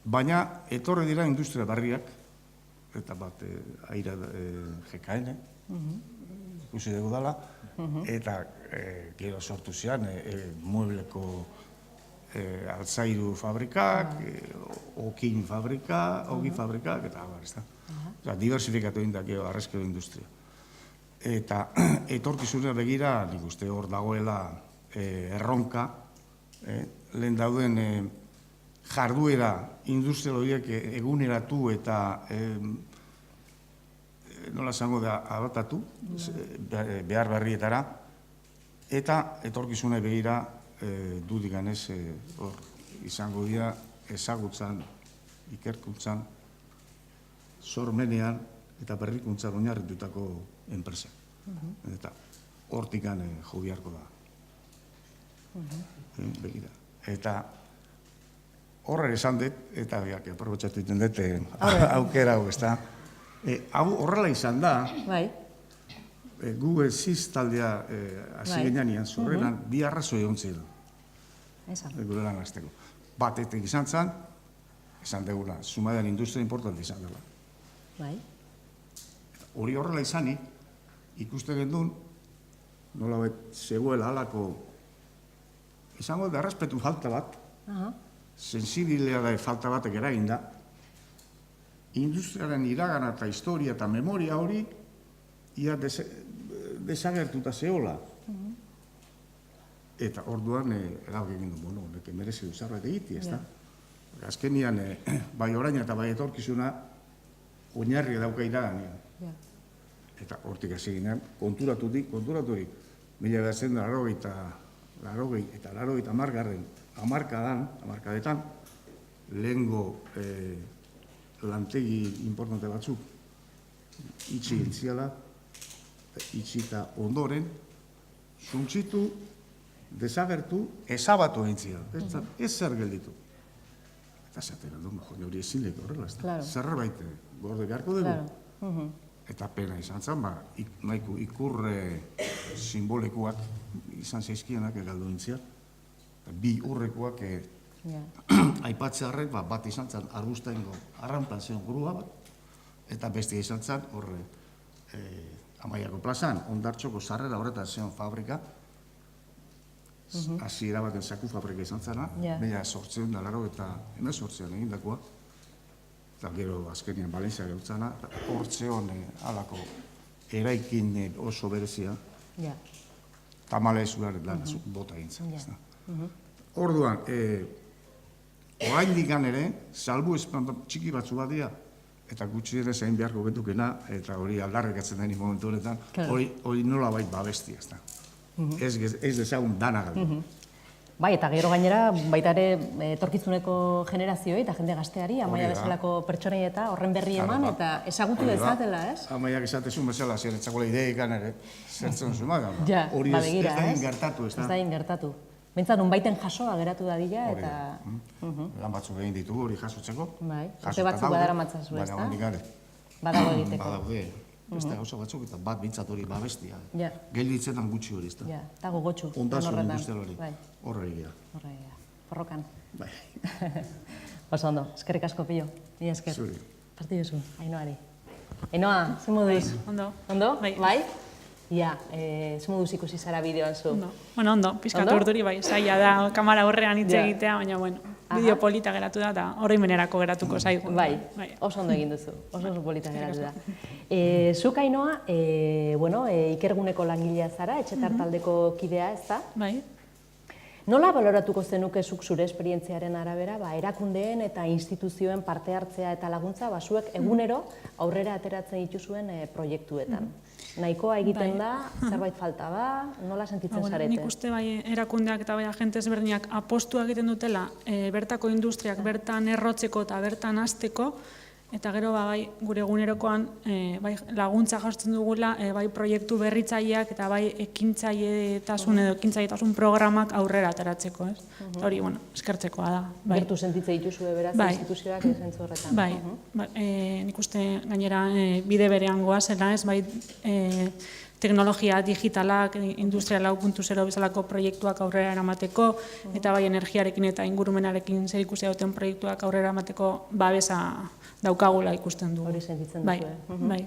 Baina etorre dira industria barriak, eta bat aira GKN, ikusi dugu dela, eta gero sortu zian muebleko altzairu fabrikak, okin fabrikak, ogi fabrikak, eta abar, ez da. Diversifikatu egin da gero arrezkero industria. Eta etorkizunera begira, nik uste hor dagoela erronka, lehen dauden jarduera industrial horiek eguneratu eta nola esango da adaptatu, behar berrietara, eta etorkizunera begira dudik ganez izango dira ezagutzan, ikerkuntzan, sormenean eta berrikuntzan oinarritutako enpresa. Eta hortikan jo biharko da. Begira. Eta horre esan dut, eta aprobetxatu iten dut aukera hau, ez da. Hau horrela izan da, gu ziz taldea hasi genean zorrenan, bi arrazoi egon ziren. Gure lan hasteko. Batetik izan zen, esan degula, Zumaidan industria importante izan dela. Bai. Hori horrela izanik, ikuste gendun, nola zegoela halako, izango da errespetu falta bat, sensibilea da falta batek eragin da, industriaren iragana eta historia eta memoria hori ia desagertuta zehola. Eta orduan erabak egin du, bueno, neke merezi du zerbait egiti, ez da? Azkenian, bai orain eta bai etorkizuna, oinarri dauka iraganean. Eta hortik hasi ginean, konturaturik, 1980 hamarkadetan, lehengo lantegi importante batzuk itxi gintziala, itxita ondoren, suntsitu, desagertu, ezabatu egin ez zer gelditu. Eta zaten du, hori ezin lehiko horrela, zerbait gorde beharko dugu. Eta pena izan zen, nahiko ikurre simbolikoak izan zeizkienak egaldu gintzia. Bi urrekoak aipatzearrek bat izan zen arbustaingo arrantan zen grua bat, eta bestia izan zen horre Amaiako plazan, Ondartxoko sarrera horretan zen fabrika, hasi erabaten saku fabrika izan zena, 1880 egindakoa, eta gero azkenian Balentzia gautzana, hortzeon alako eraikin oso berezia, tamalez uraren lan bota egintzen. Orduan, oraindik ere, salbu espan txiki batzu bat dira, eta gutxi ere zain beharko getukena, eta hori aldarrekatzen den momentu honetan, hori nola bait babesti, ez da. Ez dezagun dana galdu. Bai, eta gero gainera, baita ere etorkizuneko generazioei eta jende gazteari, Amaia bezalako pertsonei eta horren berri eman, eta ezagutu dezatela, ez? Amaiak esatezun bezala, ziretzakola ideikan ere, zertzen zumaga. Hori ez da ingertatu, ez da? Ez da ingertatu. Bentsat, unbaiten jasoa geratu dadila, eta... Lan batzuk egin ditugu hori jasotzeko. Bai, urte batzuk badara matzazu, ez da? Baina hondik gare. Badago egiteko. Badaude, beste gauza batzuk eta bat bintzat hori babestia. Gelditzetan gutxi hori, ez da? Ja, eta gogotxu. Ondasun industrial hori. Horre egia. Porrokan. Bai. Oso ondo, eskerrik asko pillo. Ni esker. Zuri. Parti duzu, Ainoari. Ainoa, ze moduz? Ondo. Ondo? Bai? Ja, ze moduz ikusi zara bideoan zu? Bueno, ondo, pizkatu urduri bai, zaila da, kamara horrean hitz egitea, baina, bueno, bideo polita geratu da, eta horrein benerako geratuko zaigu. Bai, oso ondo egin duzu, oso polita geratu da. Zuk, Ainoa, ikerguneko langilea zara, etxetar taldeko kidea, ez da? Bai. Nola baloratuko zenuke zuk zure esperientziaren arabera, erakundeen eta instituzioen parte hartzea eta laguntza, zuek egunero aurrera ateratzen dituzuen proiektuetan? Nahikoa egiten da, zerbait falta da, nola sentitzen zarete? Nik uste bai erakundeak eta bai agente ezberdinak apostua egiten dutela bertako industriak bertan errotzeko eta bertan hasteko, eta gero bai gure egunerokoan laguntza jasotzen dugula bai proiektu berritzaileak eta bai ekintzaietasun programak aurrera ateratzeko, ez? Hori, bueno, eskertzekoa da. Gertu sentitze dituzue beraz instituzioak zentzu horretan. Bai, nik uste gainera bide berean goazela, ez, bai teknologia digitalak, industria 4.0 bezalako proiektuak aurrera eramateko, eta bai energiarekin eta ingurumenarekin zerikusia duten proiektuak aurrera eramateko babesa daukagula ikusten dugu. Hori sentitzen duzu, Bai.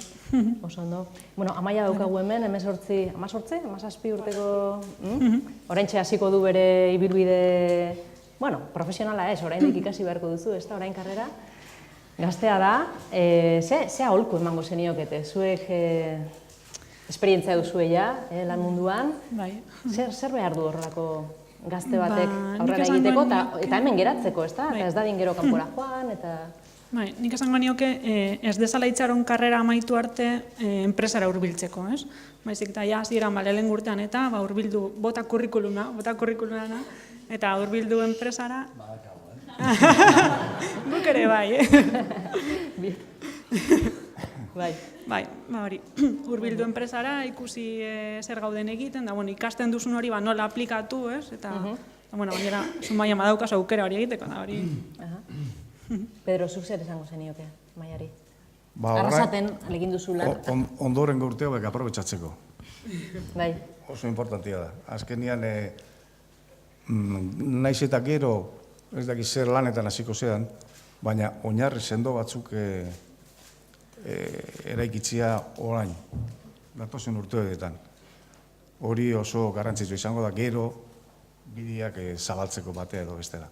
Oso ondo. Bueno, Amaia daukagu hemen, 17 urteko, oraintxe hasiko du bere ibilbide, bueno, profesionala ez, oraindik ikasi beharko duzu, ez da, orain karrera. Gaztea da, ze aholku emango zeniokete, zuek esperientzia duzu lan munduan, zer behar du horrelako gazte batek aurrera egiteko, eta hemen geratzeko, ez da? Eta ez dadin gero kanpora joan, eta... Nik esango nioke ez dezala itxaron karrera amaitu arte enpresara hurbiltzeko, ez? Baizik eta hasieran lehen urtean eta hurbildu bota kurrikulumana, eta hurbildu enpresara... Guk ere bai, Bai, hori, hurbildu enpresara, ikusi zer gauden egiten, da, ikasten duzun hori nola aplikatu, ez? Eta, gainera, Zumaia madaukazu aukera hori egiteko, da, hori... Pedro, zuk zer esango zenioke, Maiari? Arrasaten alegin duzu lan. Ondoren urteak aprobetxatzeko. Bai. Oso importantia da. Azkenian, naiz eta gero, ez dakit zer lanetan hasiko zean, baina oinarri sendo batzuk eraikitzia orain, datozen urteetan. Hori oso garrantzitsua izango da gero bideak zabaltzeko batea edo bestela.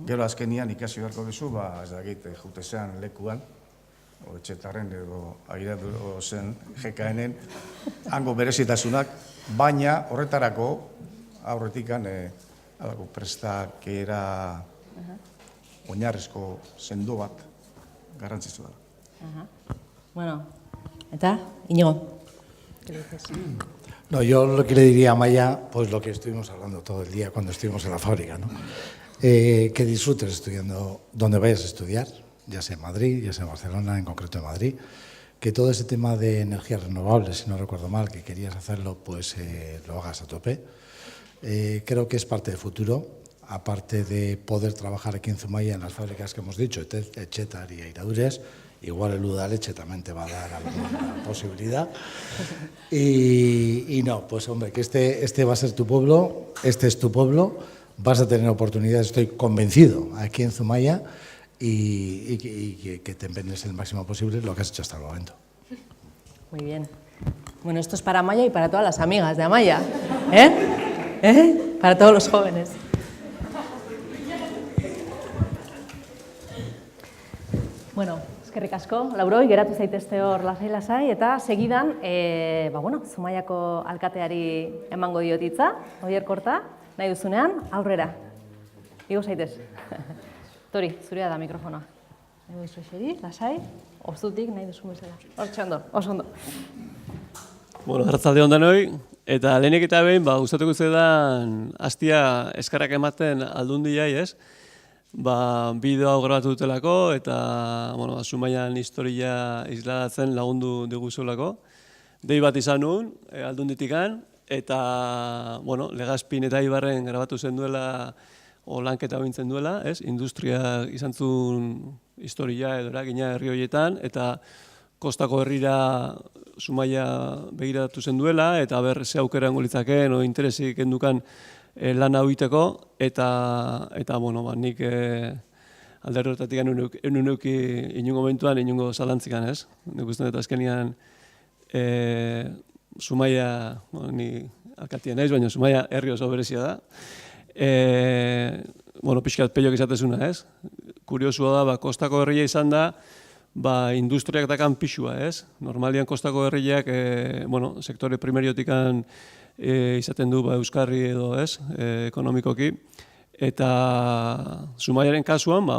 Gero azkenian ikasi beharko duzu, ez dakit, jutezean lekuan, etxetarren edo airatu zen GKN-en, hango berezitasunak, baina horretarako aurretikan prestakera oinarrizko sendo bat garrantzitsua da. Bueno, eta, Iñigo? ¿Qué dices? No, yo lo que le diría a Maya, pues lo que estuvimos hablando todo el día cuando estuvimos en la fábrica, ¿no? Que disfrutes estudiando donde vayas a estudiar, ya sea en Madrid, ya sea en Barcelona, en concreto en Madrid, que todo ese tema de energías renovables, si no recuerdo mal, que querías hacerlo, pues lo hagas a tope. Creo que es parte del futuro, aparte de poder trabajar aquí en Zumaya en las fábricas que hemos dicho, Etxetar y Airadures. Igual el Udaleche también te va a dar alguna posibilidad. Y no, pues hombre, que este va a ser tu pueblo, este es tu pueblo, vas a tener oportunidades, estoy convencido, aquí en Zumaya, y que te empeñes el máximo posible lo que has hecho hasta el momento. Muy bien. Bueno, esto es para Amaya y para todas las amigas de Amaya, ¿eh? Para todos los jóvenes. Bueno, eskerrik asko, Lauroi, geratu zaitezte hor lasai-lasai, eta segidan, Zumaiako alkateari emango diot hitza, Oier Korta, nahi duzunean, aurrera. Igo zaitez. Tori, zurea da mikrofonoa. Ego izu eseri, lasai, obzutik nahi duzun bezala. Hortxe ondo, oso ondo. Bueno, arratzalde hon denoi, eta lehenik eta behin, gustatuko zaidan hastia eskarrak ematen Aldundiai, ez? Bideo hau grabatu dutelako eta Zumaian historia isladatzen lagundu diguzulako. Dei bat izan nuen, Aldunditikan, eta Legazpin eta Ibarren grabatu zen duela, lanketa bintzen duela, industria izan zuen historia edo eragina herri horietan, eta kostako herrira Zumaia begiratu zen duela, eta ze aukera hango litzakeen, interesik endukan lan hau iteko, eta nik alderri horretatik enun euki inungo momentuan, inungo zalantzikan, ez? Nik uste dut azkenian Zumaia, ni alkatien naiz, baina Zumaia herri oso berezia da. Pixkat peiok izatezuna, ez? Kuriosua da, kostako herria izan da, industriak dakan pixua, ez? Normalian kostako herriak, sektore primeriotikan izaten du euskarri edo, ez? Ekonomikoki. Eta Zumaiaren kasuan,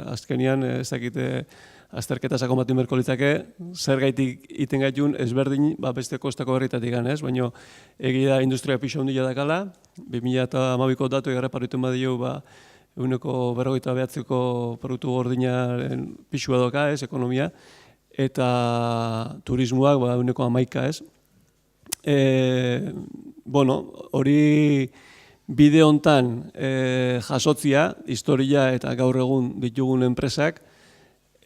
azkenian ez dakite azterketa sakon bat inberko litzake, zer gaitik iten gaitun ezberdin beste kostako herritatik ganez, baina egia industria pixo handia dakala, 2012ko datu egarreparrituen badio, eguneko 49ko produktu gordinaren pixua doka, ez, ekonomia, eta turismoak eguneko 11, ez. Hori bide hontan jasotzia, historia eta gaur egun ditugun enpresak,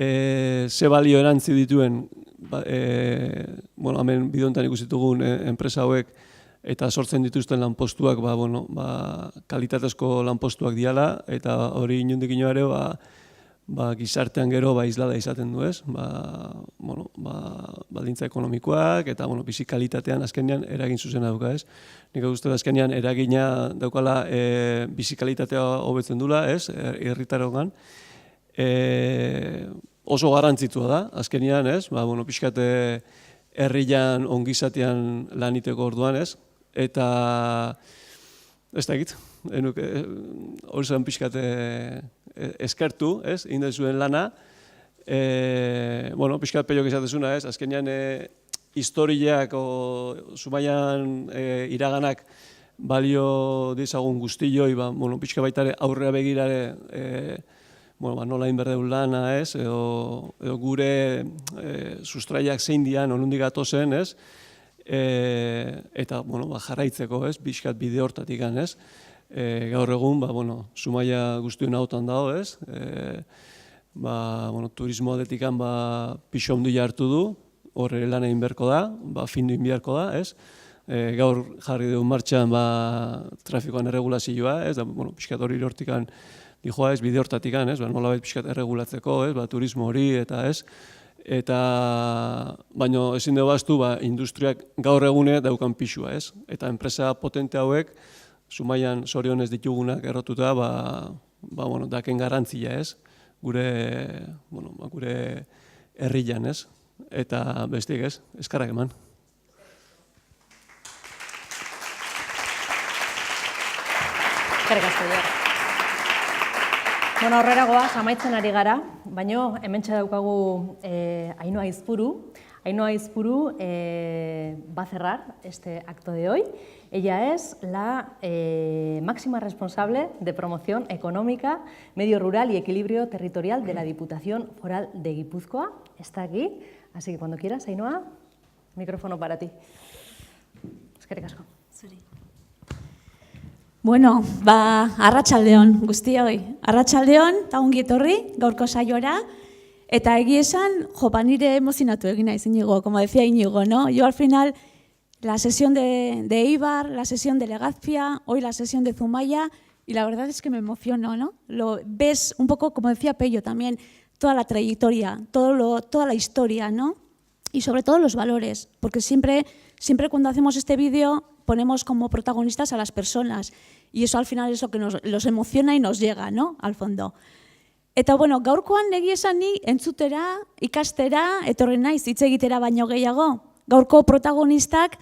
ze balio erantzi dituen, hemen bide hontan ikusitugun enpresa hauek eta sortzen dituzten lanpostuak, kalitatezko lanpostuak diala, eta hori inundik ino ere, gizartean gero islada izaten du, ez? Baldintza ekonomikoak eta bizi kalitatean azkenean eragin zuzena dauka, ez? Nik uste azkenean eragina daukala bizi kalitatea hobetzen dula, ez? Herritarrongan. Oso garrantzitsua da, azkenean, ez? Pixkat herrian ongizatean lan iteko orduan, ez? Eta ez da egit, hori zen pixkat eskertu, ez? Indezuen lana. Pixkat peiok izatezuna, ez? Azkenean historiak Zumaian iraganak balio dizagun guztioi, pixka baitare aurrea begirare nola inberdeun lana, ez? Edo gure sustraiak zein dian, onundik atozen, ez? Eta jarraitzeko, ez? Pixkat bide hortatik, ez? Gaur egun, Zumaia guztien hautan dago, ez? Turismo aldetikan pixo handia hartu du, hor lan egin beharko da, findu egin beharko da, ez? Gaur jarri dugu martxan trafikoan erregulazioa, ez? Pixkat hori hortikan dijoa, ez? Bide hortatikan, ez? Nolabait pixkat erregulatzeko, ez? Turismo hori, eta ez? Baina ezin dugu baztu, industriak gaur egune daukan pixua, ez? Eta enpresa potente hauek, Zumaian zorionez ditugunak errotuta, daken garantzia, ez? Gure herrian, ez? Eta bestik, ez? Eskarrak eman. Eskerrik asko, Jar. Aurrera goaz, amaitzen ari gara, baina hementxe daukagu Ainhoa Aizpuru. Ainhoa Aizpuru va a cerrar este acto de hoy. Ella es la máxima responsable de promoción económica, medio rural y equilibrio territorial de la Diputación Foral de Guipúzcoa. Está aquí, así que cuando quieras, Ainhoa, micrófono para ti. Eskerrik asko. Bueno, arratsaldeon guztioi. Arratsaldeon, eta ongi etorri gaurko saiora. Eta egia esan, nire emozionatu egin naiz Iñigo, como decía Iñigo, ¿no? Yo al final, la sesión de Eibar, la sesión de Legazpia, hoy la sesión de Zumaia, y la verdad es que me emociono, ¿no? Lo ves un poco, como decía Pello también, toda la trayectoria, toda la historia, ¿no? Y sobre todo los valores, porque siempre cuando hacemos este vídeo ponemos como protagonistas a las personas, y eso al final es lo que los emociona y nos llega, ¿no? Al fondo. Eta gaurkoan egia esan ni entzutera, ikastera, etorri naiz hitz egitera baino gehiago. Gaurko protagonistak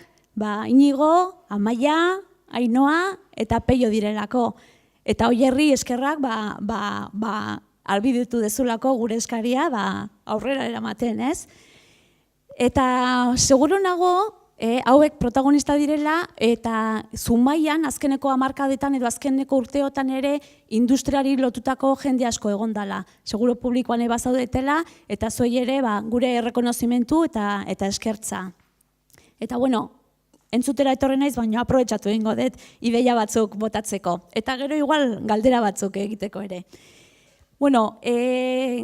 Iñigo, Amaia, Ainhoa eta Pello direlako. Eta Oierri eskerrak albidetu dezulako gure eskaria aurrera eramaten, ez? Eta seguro nago hauek protagonista direla eta Zumaian azkeneko hamarkadetan edo azkeneko urteotan ere industriari lotutako jende asko egondala. Seguro publikoan bazaudetela eta zuei ere gure errekonozimentu eta eskertza. Eta entzutera etorri naiz, baina aprobetxatu egingo dut ideia batzuk botatzeko. Eta gero igual galdera batzuk egiteko ere.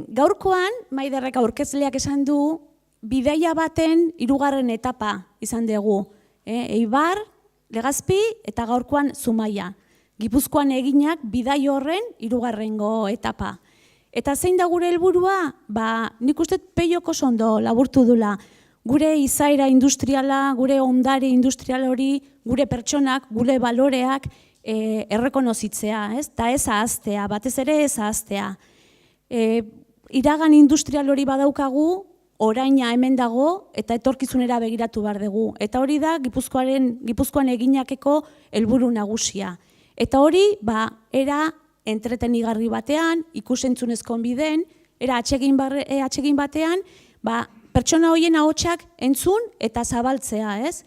Gaurkoan, Maiderrek aurkezleak esan du, bidaia baten 3. etapa izan dugu. Eibar, Legazpi eta gaurkoan Zumaia. Gipuzkoan eginak bidai horren 3. etapa. Eta zein da gure helburua? Nik uste Pellok oso ondo laburtu dula. Gure izaera industriala, gure ondare industrial hori, gure pertsonak, gure baloreak errekonozitzea, eta ez ahaztea, batez ere ez ahaztea. Iragan industrial hori badaukagu, oraina hemen dago eta etorkizunera begiratu behar dugu. Eta hori da Gipuzkoan eginakeko helburu nagusia. Eta hori, era entretenigarri batean, ikusentzunezko biden, era atsegin batean, pertsona horien ahotsak entzun eta zabaltzea, ez?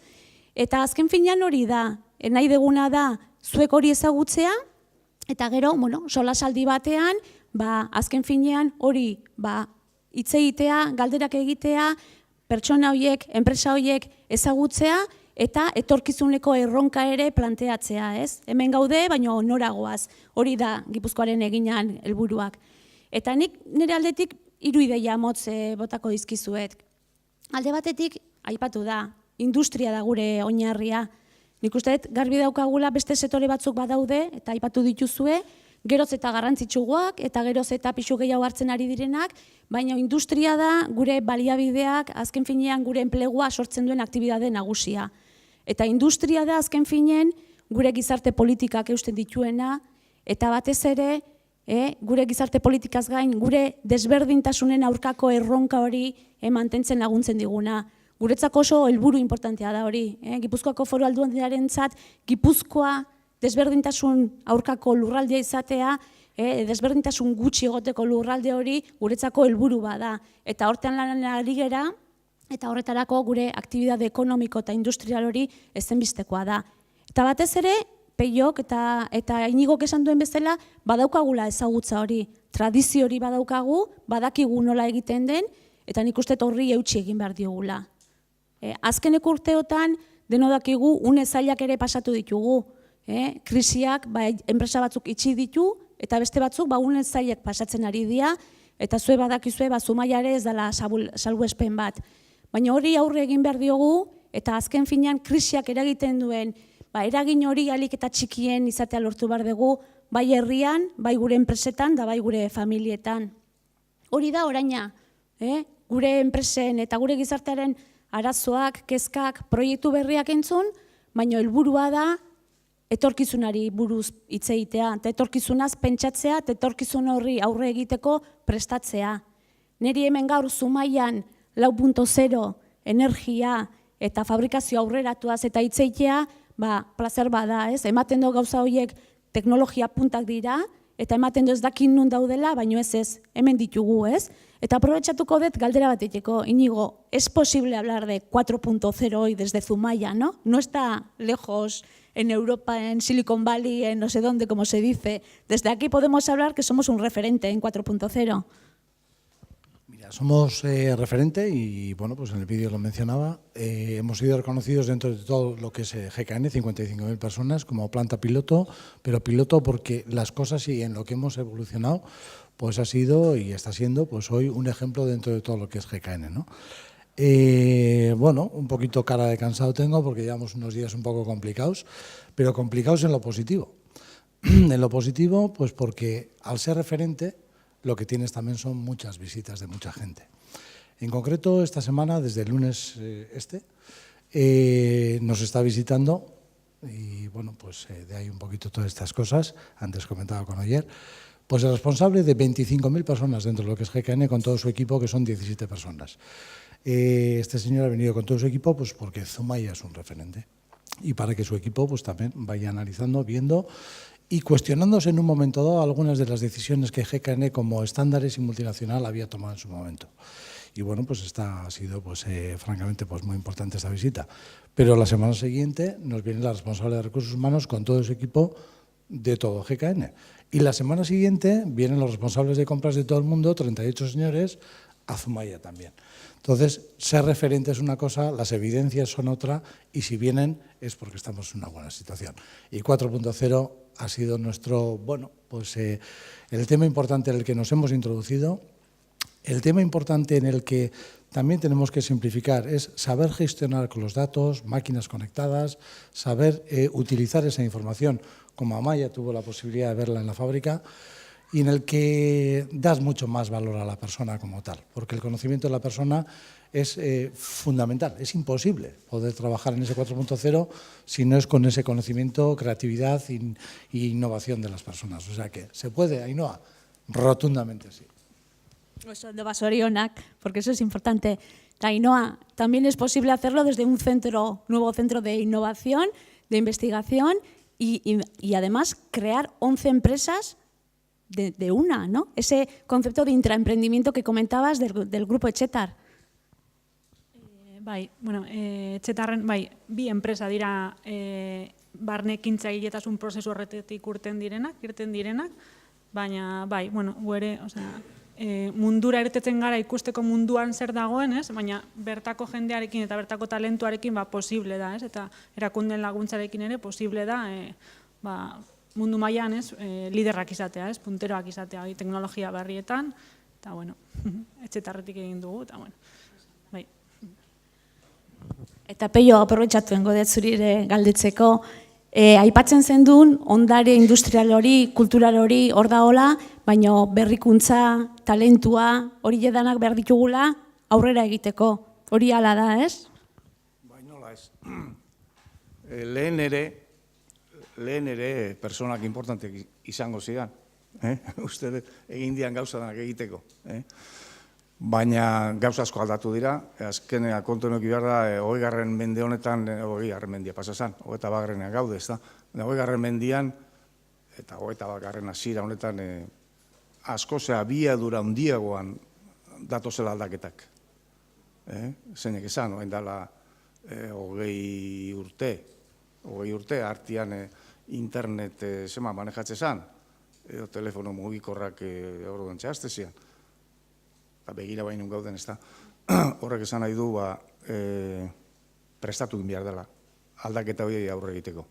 Eta azken finean hori da, nahi deguna da zuek hori ezagutzea, eta gero, solasaldi batean, azken finean hori, hitz egitea, galderak egitea, pertsona horiek, enpresa horiek ezagutzea, eta etorkizuneko erronka ere planteatzea, ez? Hemen gaude, baina noragoaz, hori da Gipuzkoaren eginan helburuak. Eta nik nire aldetik 3 ideia motz botako dizkizuet. Alde batetik, aipatu da, industria da gure oinarria. Nik uste garbi daukagula beste sektore batzuk badaude, eta aipatu dituzue, geroz eta garrantzitsuagoak eta geroz eta pisu gehiago hartzen ari direnak, baina industria da gure baliabideak azken finean gure enplegua sortzen duen aktibitate nagusia. Eta industria da azken finean gure gizarte politikak eusten dituena, eta batez ere gure gizarte politikaz gain gure desberdintasunen aurkako erronka hori mantentzen laguntzen diguna. Guretzako oso helburu importantea da hori. Gipuzkoako Foru Aldundiarentzat Gipuzkoa desberdintasun aurkako lurraldea izatea, desberdintasun gutxi egoteko lurralde hori guretzako helburu bada. Eta horretan lan ari gera, eta horretarako gure aktibitate ekonomiko eta industrial hori ezinbestekoa da. Eta batez ere, Pellok eta Iñigok esan duen bezala, badaukagula ezagutza hori, tradizio hori badaukagu, badakigu nola egiten den, eta nik uste horri eutsi egin behar diogula. Azkeneko urteotan, denodakigu, une zailak ere pasatu ditugu. Krisiak enpresa batzuk itxi ditu, eta beste batzuk une zailak pasatzen ari dira, eta zue badakizue Zumaia ere ez dela salbuespen bat. Baina hori aurre egin behar diogu, eta azken finean krisiak eragiten duen, eragin hori alik eta txikien izatea lortu behar dugu, bai herrian, bai gure enpresetan, da bai gure familietan. Hori da oraina, gure enpresen eta gure gizartearen arazoak, kezkak, proiektu berriak entzun, baina helburua da etorkizunari buruz hitz egitea, eta etorkizunaz pentsatzea, eta etorkizun horri aurre egiteko prestatzea. Neri hemen gaur Zumaian 4.0 energia eta fabrikazio aurreratuaz eta hitz egitea, plazer bada, ez? Ematen du gauza horiek teknologia puntak dira, eta ematen du ez dakin nun daudela, baino ez, hemen ditugu, ez? Eta aprobetxatuko dut galdera bat egiteko, Inigo, ¿es posible hablar de 4.0 hoy desde Zumaya, no? No está lejos en Europa, en Silicon Valley, en no sé dónde, como se dice. Desde aquí podemos hablar que somos un referente en 4.0. Mira, somos referente y, bueno, pues en el vídeo lo mencionaba, hemos sido reconocidos dentro de todo lo que es GKN, 55.000 personas, como planta piloto, pero piloto porque las cosas y en lo que hemos evolucionado, pues ha sido y está siendo pues hoy un ejemplo dentro de todo lo que es GKN, ¿no? Bueno, un poquito cara de cansado tengo porque llevamos unos días un poco complicados, pero complicados en lo positivo. En lo positivo, pues porque al ser referente, lo que tienes también son muchas visitas de mucha gente. En concreto, esta semana, desde el lunes nos está visitando, y bueno, pues de ahí un poquito todas estas cosas, antes comentaba con Oyer, pues el responsable de 25.000 personas dentro de lo que es GKN con todo su equipo, que son 17 personas. Este señor ha venido con todo su equipo pues porque Zumaya es un referente y para que su equipo pues también vaya analizando, viendo y cuestionándose en un momento dado algunas de las decisiones que GKN como estándares y multinacional había tomado en su momento. Y bueno, pues esta ha sido pues francamente pues muy importante esta visita. Pero la semana siguiente nos viene la responsable de recursos humanos con todo su equipo de todo GKN. Y la semana siguiente vienen los responsables de compras de todo el mundo, 38 señores, a Zumaya también. Entonces, ser referente es una cosa, las evidencias son otra, y si vienen es porque estamos en una buena situación. Y 4.0 ha sido nuestro, bueno, pues el tema importante en el que nos hemos introducido, el tema importante en el que también tenemos que simplificar es saber gestionar con los datos, máquinas conectadas, saber utilizar esa información, como Amaya tuvo la posibilidad de verla en la fábrica, y en el que das mucho más valor a la persona como tal, porque el conocimiento de la persona es fundamental. Es imposible poder trabajar en ese 4.0 si no es con ese conocimiento, creatividad e innovación de las personas. O sea que, ¿se puede, Ainhoa? Rotundamente sí. Eso de Basorionak, porque eso es importante. Ainhoa, también es posible hacerlo desde un nuevo centro de innovación, de investigación y además crear 11 empresas de una, ¿no? Ese concepto de intraemprendimiento que comentabas del grupo Etxetar. Etxetarren, bi enpresa dira barnekintza hiletasun prozesu horretetik irten direnak, baina, gu ere, mundura irtetzen gara ikusteko munduan zer dagoen, baina bertako jendearekin eta bertako talentuarekin posible da, eta erakunden laguntzarekin ere posible da, mundu mailan liderrak izatea, punteroak izatea, teknologia berrietan, eta, Etxetarretik egin dugu, eta, bai. Eta Peio, aprobetxatuen godet zurire galdetzeko, aipatzen zen duen, ondare industrial hori, kultural hori, hor da hola, baina berrikuntza, talentua, hori edanak behar ditugula, aurrera egiteko. Hori ala da, ez? Nola ez. Lehen ere personak importantek izango zidan. Uste egin dian gauza denak egiteko. Baina gauza asko aldatu dira, azkenea kontu enoki behar da, 20. mende honetan, 20. mendia pasazan, 21. gaude, ez da. 20. mendian, eta 21. hasiera honetan, asko zea abiadura handiagoan datozela aldaketak. Zeinek esan, oen dala 20 urte, artian internet zema manejatze zan, edo telefono mugikorrak orduan txazte zian. Begira bainun gauden, ez da. Horrek esan nahi du, prestatu behar dela, aldaketa hori aurre egiteko.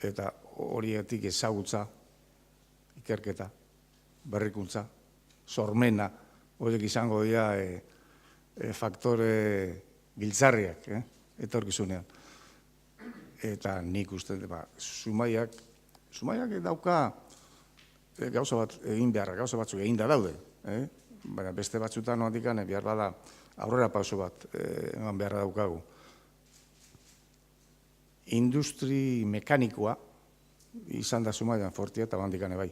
Eta horietik ezagutza, ikerketa, berrikuntza, sormena, horiek izango dira faktore giltzarriak, etorkizunean. Eta nik uste, Zumaiak dauka gauza bat egin beharra, gauza batzuk egin da daude. Baina beste batzutan noatik behar bada aurrera pauso bat eman beharra daukagu. Industri mekanikoa izan da Zumaian fortia eta bandikane bai.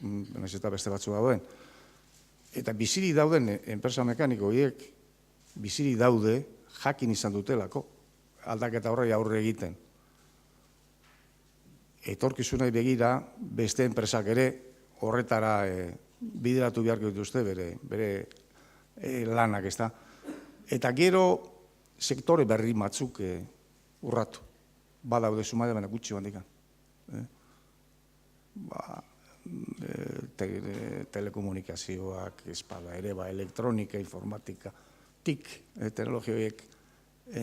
Naiz eta beste batzu dauden. Eta biziri dauden enpresa mekaniko horiek biziri daude jakin izan dutelako aldaketa horrei aurre egiten. Etorkizunei begira beste enpresak ere horretara bideratu beharko dituzte bere lanak, ezta. Eta gero sektore berri batzuk urratu. Badaude Zumaian, baina gutxi bandikan. Telekomunikazioak, espada ere, elektronika, informatika, TIC, teknologioiek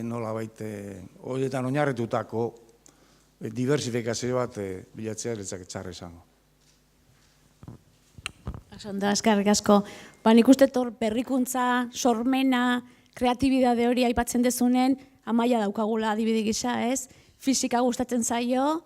nola baite horietan oinarritutako diversifikazio bat bilatzea eretzak txarra izango. Ondo, eskerrik asko. Nik uste berrikuntza, sormena, kreatibidade hori aipatzen dezunen, Amaia daukagula adibide gisa, ez? Fisika gustatzen zaio,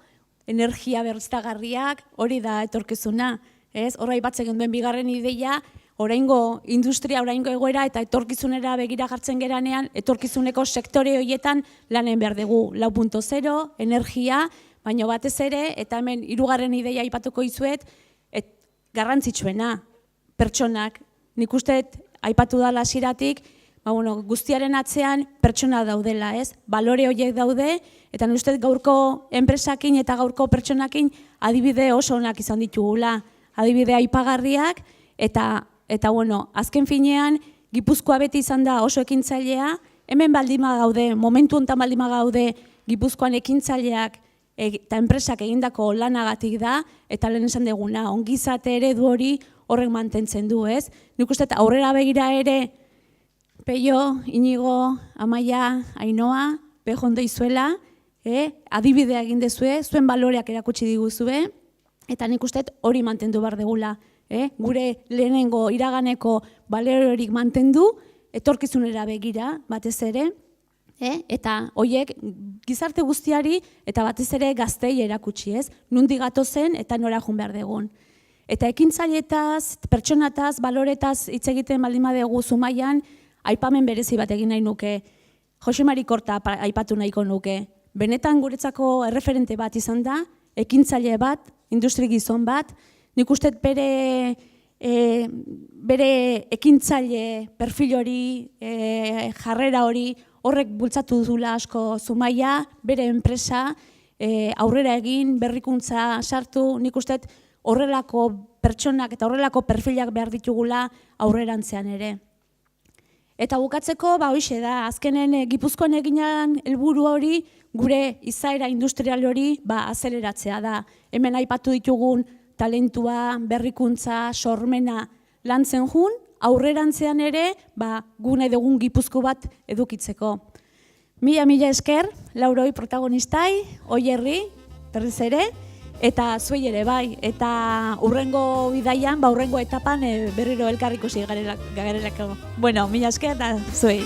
energia berriztagarriak, hori da etorkizuna, ez? Horra aipatzen genduen bigarren ideia, oraingo industria, oraingo egoera eta etorkizunera begira jartzen geranean, etorkizuneko sektore horietan lanen behar dugu. 4.0, energia, baina batez ere, eta hemen 3. ideia aipatuko izuet, garrantzitsuena, pertsonak. Nik uste aipatu dala hasieratik, guztiaren atzean pertsona daudela, ez? Balore horiek daude, eta nik uste gaurko enpresakin eta gaurko pertsonakin adibide oso onak izan ditugula. Adibide aipagarriak, eta azken finean, Gipuzkoa beti izan da oso ekintzailea, hemen baldima gaude, momentu honetan baldima gaude, Gipuzkoan ekintzaileak eta enpresak egindako lanagatik da, eta lehen esan deguna, ongizate eredu hori horrek mantentzen du, ez? Nik uste aurrera begira ere, Peio, Inigo, Amaia, Ainhoa, beho ondo izuela, adibidea egin dezue, zuen baloreak erakutsi diguzue, eta nik uste hori mantendu behar degula. Gure lehenengo iraganeko balorerik mantendu, etorkizunera begira, batez ere, eta horiek gizarte guztiari eta batez ere gaztei erakutsi, ez? Nundi gatozen eta nora joan behar degun. Eta ekintzailetaz, pertsonataz, baloretaz hitz egiten baldin badegu Zumaian, aipamen berezi bat egin nahi nuke. Jose Mari Korta aipatu nahiko nuke. Benetan guretzako erreferente bat izan da, ekintzaile bat, industri gizon bat, nik uste bere ekintzaile perfil hori, jarrera hori, horrek bultzatu dula asko Zumaia, bere enpresa, aurrera egin, berrikuntza sartu, nik uste horrelako pertsonak eta horrelako perfilak behar ditugula aurrerantzean ere. Eta bukatzeko, hoxe da, azkenen Gipuzkoan eginan helburu hori, gure izaera industrial hori azeleratzea da. Hemen aipatu ditugun talentua, berrikuntza, sormena lantzen jun, aurrerantzean ere, gune dugun Gipuzko bat edukitzeko. Mila esker, Lauroi protagonistai, Oierri, berriz ere, eta zuei ere bai, eta hurrengo bidaian, hurrengo etapan berriro elkarrikusi garelako. Bueno, mila esker da zuei.